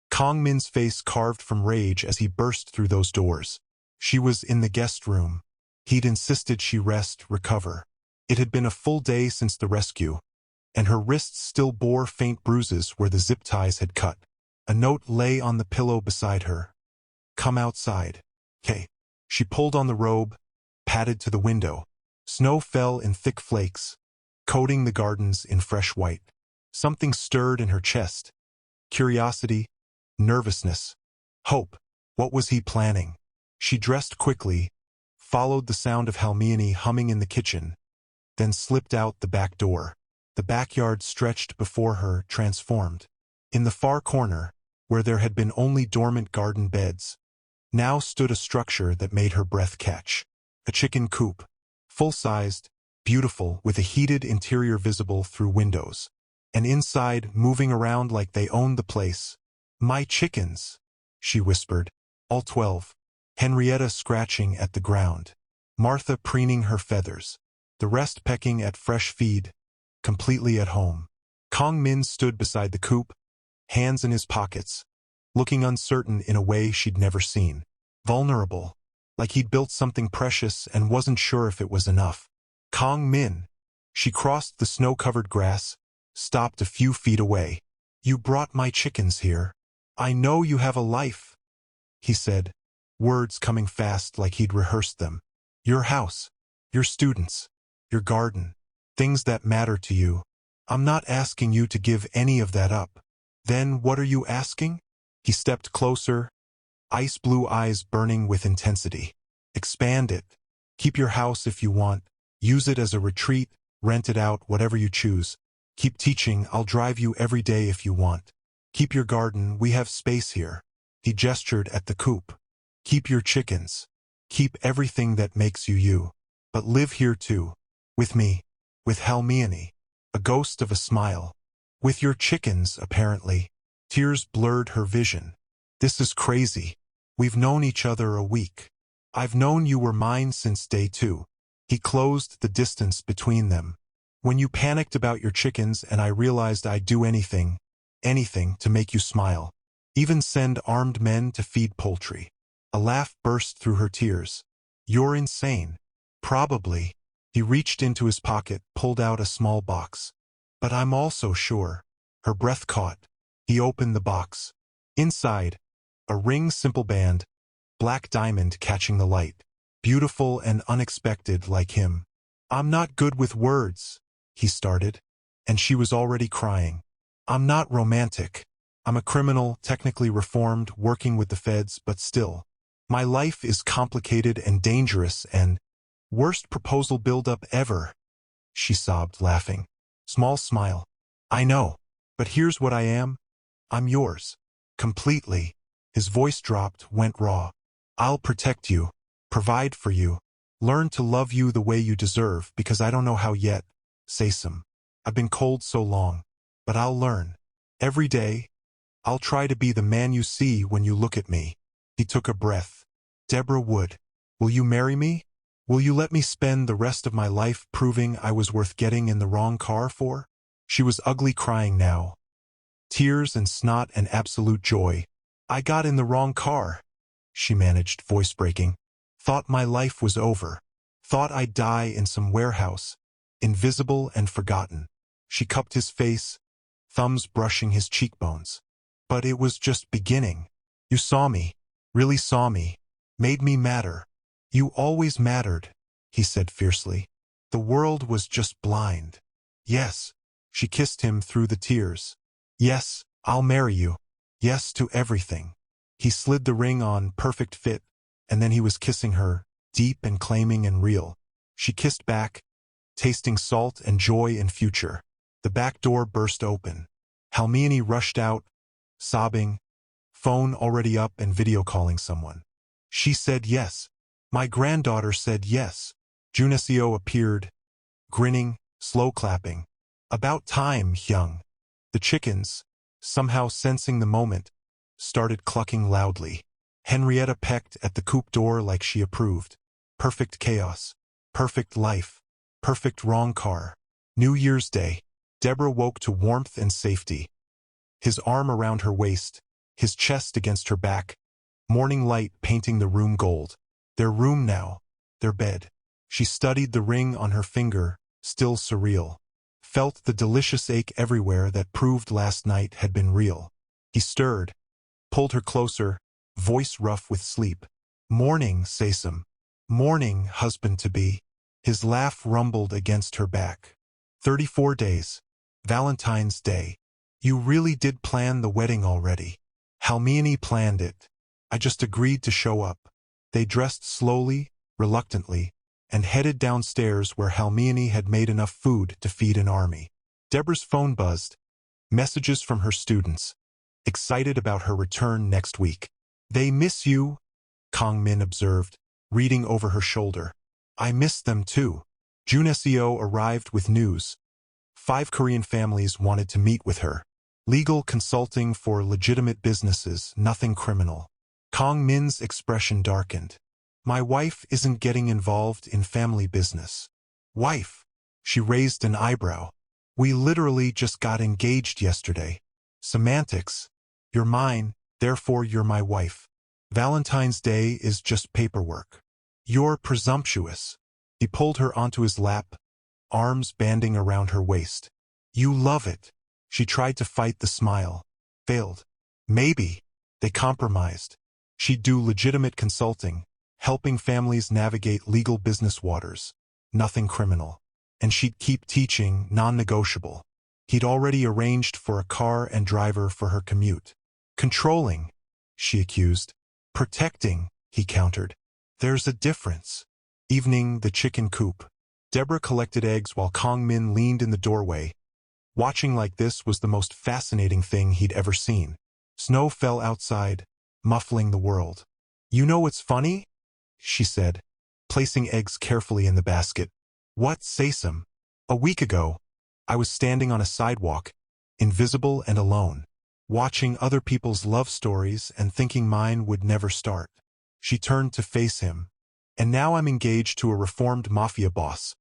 Kang Min's face carved from rage as he burst through those doors. She was in the guest room. He'd insisted she rest, recover. It had been a full day since the rescue, and her wrists still bore faint bruises where the zip ties had cut. A note lay on the pillow beside her. Come outside. Kay. She pulled on the robe, padded to the window. Snow fell in thick flakes, coating the gardens in fresh white. Something stirred in her chest. Curiosity, nervousness, hope. What was he planning? She dressed quickly, followed the sound of Halmione humming in the kitchen, then slipped out the back door. The backyard stretched before her, transformed. In the far corner, where there had been only dormant garden beds, now stood a structure that made her breath catch. A chicken coop, full-sized, beautiful, with a heated interior visible through windows. And inside, moving around like they owned the place. My chickens, she whispered. All 12. Henrietta scratching at the ground. Martha preening her feathers. The rest pecking at fresh feed, completely at home. Kang Min stood beside the coop, hands in his pockets, looking uncertain in a way she'd never seen. Vulnerable, like he'd built something precious and wasn't sure if it was enough. Kang Min. She crossed the snow-covered grass, stopped a few feet away. You brought my chickens here. I know you have a life, he said, words coming fast like he'd rehearsed them. Your house, your students, your garden, things that matter to you. I'm not asking you to give any of that up. Then what are you asking? He stepped closer, ice blue eyes burning with intensity. Expand it. Keep your house if you want. Use it as a retreat, rent it out, whatever you choose. Keep teaching, I'll drive you every day if you want. Keep your garden, we have space here. He gestured at the coop. Keep your chickens. Keep everything that makes you you. But live here too. With me. With Halmione. A ghost of a smile. With your chickens, apparently. Tears blurred her vision. This is crazy. We've known each other a week. I've known you were mine since day 2. He closed the distance between them. When you panicked about your chickens and I realized I'd do anything to make you smile. Even send armed men to feed poultry. A laugh burst through her tears. You're insane. Probably. He reached into his pocket, pulled out a small box. But I'm also sure. Her breath caught. He opened the box. Inside, a ring simple band, black diamond catching the light. Beautiful and unexpected like him. I'm not good with words, he started, and she was already crying. I'm not romantic. I'm a criminal, technically reformed, working with the feds, but still. My life is complicated and dangerous and worst proposal build-up ever, she sobbed, laughing. Small smile. I know, but here's what I am. I'm yours. Completely. His voice dropped, went raw. I'll protect you, provide for you, learn to love you the way you deserve because I don't know how yet. Say some. I've been cold so long, but I'll learn. Every day, I'll try to be the man you see when you look at me. He took a breath. Deborah Wood, will you marry me? Will you let me spend the rest of my life proving I was worth getting in the wrong car for? She was ugly crying now. Tears and snot and absolute joy. I got in the wrong car, she managed, voice breaking. Thought my life was over. Thought I'd die in some warehouse, invisible and forgotten. She cupped his face, thumbs brushing his cheekbones. But it was just beginning. You saw me, really saw me, made me matter. You always mattered, he said fiercely. The world was just blind. Yes, she kissed him through the tears. Yes, I'll marry you. Yes to everything. He slid the ring on, perfect fit, and then he was kissing her, deep and claiming and real. She kissed back, tasting salt and joy in future. The back door burst open. Halmione rushed out, sobbing, phone already up and video calling someone. She said yes. My granddaughter said yes. Junesio appeared, grinning, slow clapping. About time, Hyung. The chickens, somehow sensing the moment, started clucking loudly. Henrietta pecked at the coop door like she approved. Perfect chaos. Perfect life. Perfect wrong car. New Year's Day. Deborah woke to warmth and safety. His arm around her waist, his chest against her back, morning light painting the room gold. Their room now, their bed. She studied the ring on her finger, still surreal. Felt the delicious ache everywhere that proved last night had been real. He stirred, pulled her closer, voice rough with sleep. Morning, Sesam. Morning, husband-to-be. His laugh rumbled against her back. 34 days. Valentine's Day. You really did plan the wedding already. Halmione planned it. I just agreed to show up. They dressed slowly, reluctantly, and headed downstairs where Halmione had made enough food to feed an army. Deborah's phone buzzed. Messages from her students. Excited about her return next week. They miss you, Kang Min observed, reading over her shoulder. I miss them too. Junesio arrived with news. 5 Korean families wanted to meet with her. Legal consulting for legitimate businesses, nothing criminal. Kang Min's expression darkened. My wife isn't getting involved in family business. Wife? She raised an eyebrow. We literally just got engaged yesterday. Semantics. You're mine, therefore you're my wife. Valentine's Day is just paperwork. You're presumptuous. He pulled her onto his lap, arms banding around her waist. You love it. She tried to fight the smile. Failed. Maybe. They compromised. She'd do legitimate consulting, helping families navigate legal business waters. Nothing criminal. And she'd keep teaching, non-negotiable. He'd already arranged for a car and driver for her commute. Controlling, she accused. Protecting, he countered. There's a difference. Evening, the chicken coop. Deborah collected eggs while Kang Min leaned in the doorway. Watching like this was the most fascinating thing he'd ever seen. Snow fell outside, muffling the world. You know what's funny? She said, placing eggs carefully in the basket. What, Sesam? A week ago, I was standing on a sidewalk, invisible and alone, watching other people's love stories and thinking mine would never start. She turned to face him. And now I'm engaged to a reformed Mafia boss,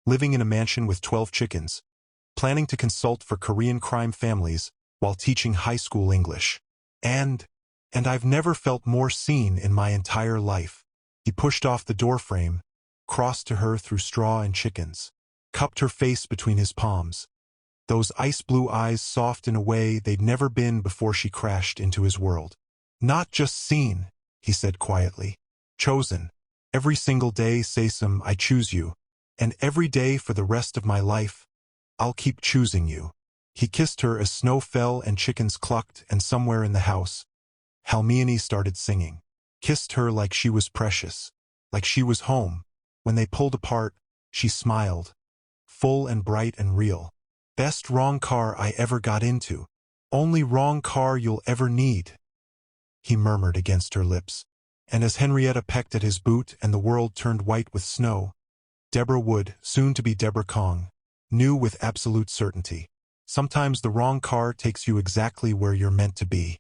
living in a mansion with 12 chickens, planning to consult for Korean crime families while teaching high school English. And I've never felt more seen in my entire life. He pushed off the doorframe, crossed to her through straw and chickens, cupped her face between his palms, those ice-blue eyes soft in a way they'd never been before she crashed into his world. Not just seen, he said quietly. Chosen. Every single day, Sesam, I choose you. And every day for the rest of my life, I'll keep choosing you. He kissed her as snow fell and chickens clucked, and somewhere in the house, Halmione started singing. Kissed her like she was precious, like she was home. When they pulled apart, she smiled, full and bright and real. Best wrong car I ever got into. Only wrong car you'll ever need, he murmured against her lips. And as Henrietta pecked at his boot and the world turned white with snow, Deborah Wood, soon to be Deborah Kong, knew with absolute certainty. Sometimes the wrong car takes you exactly where you're meant to be.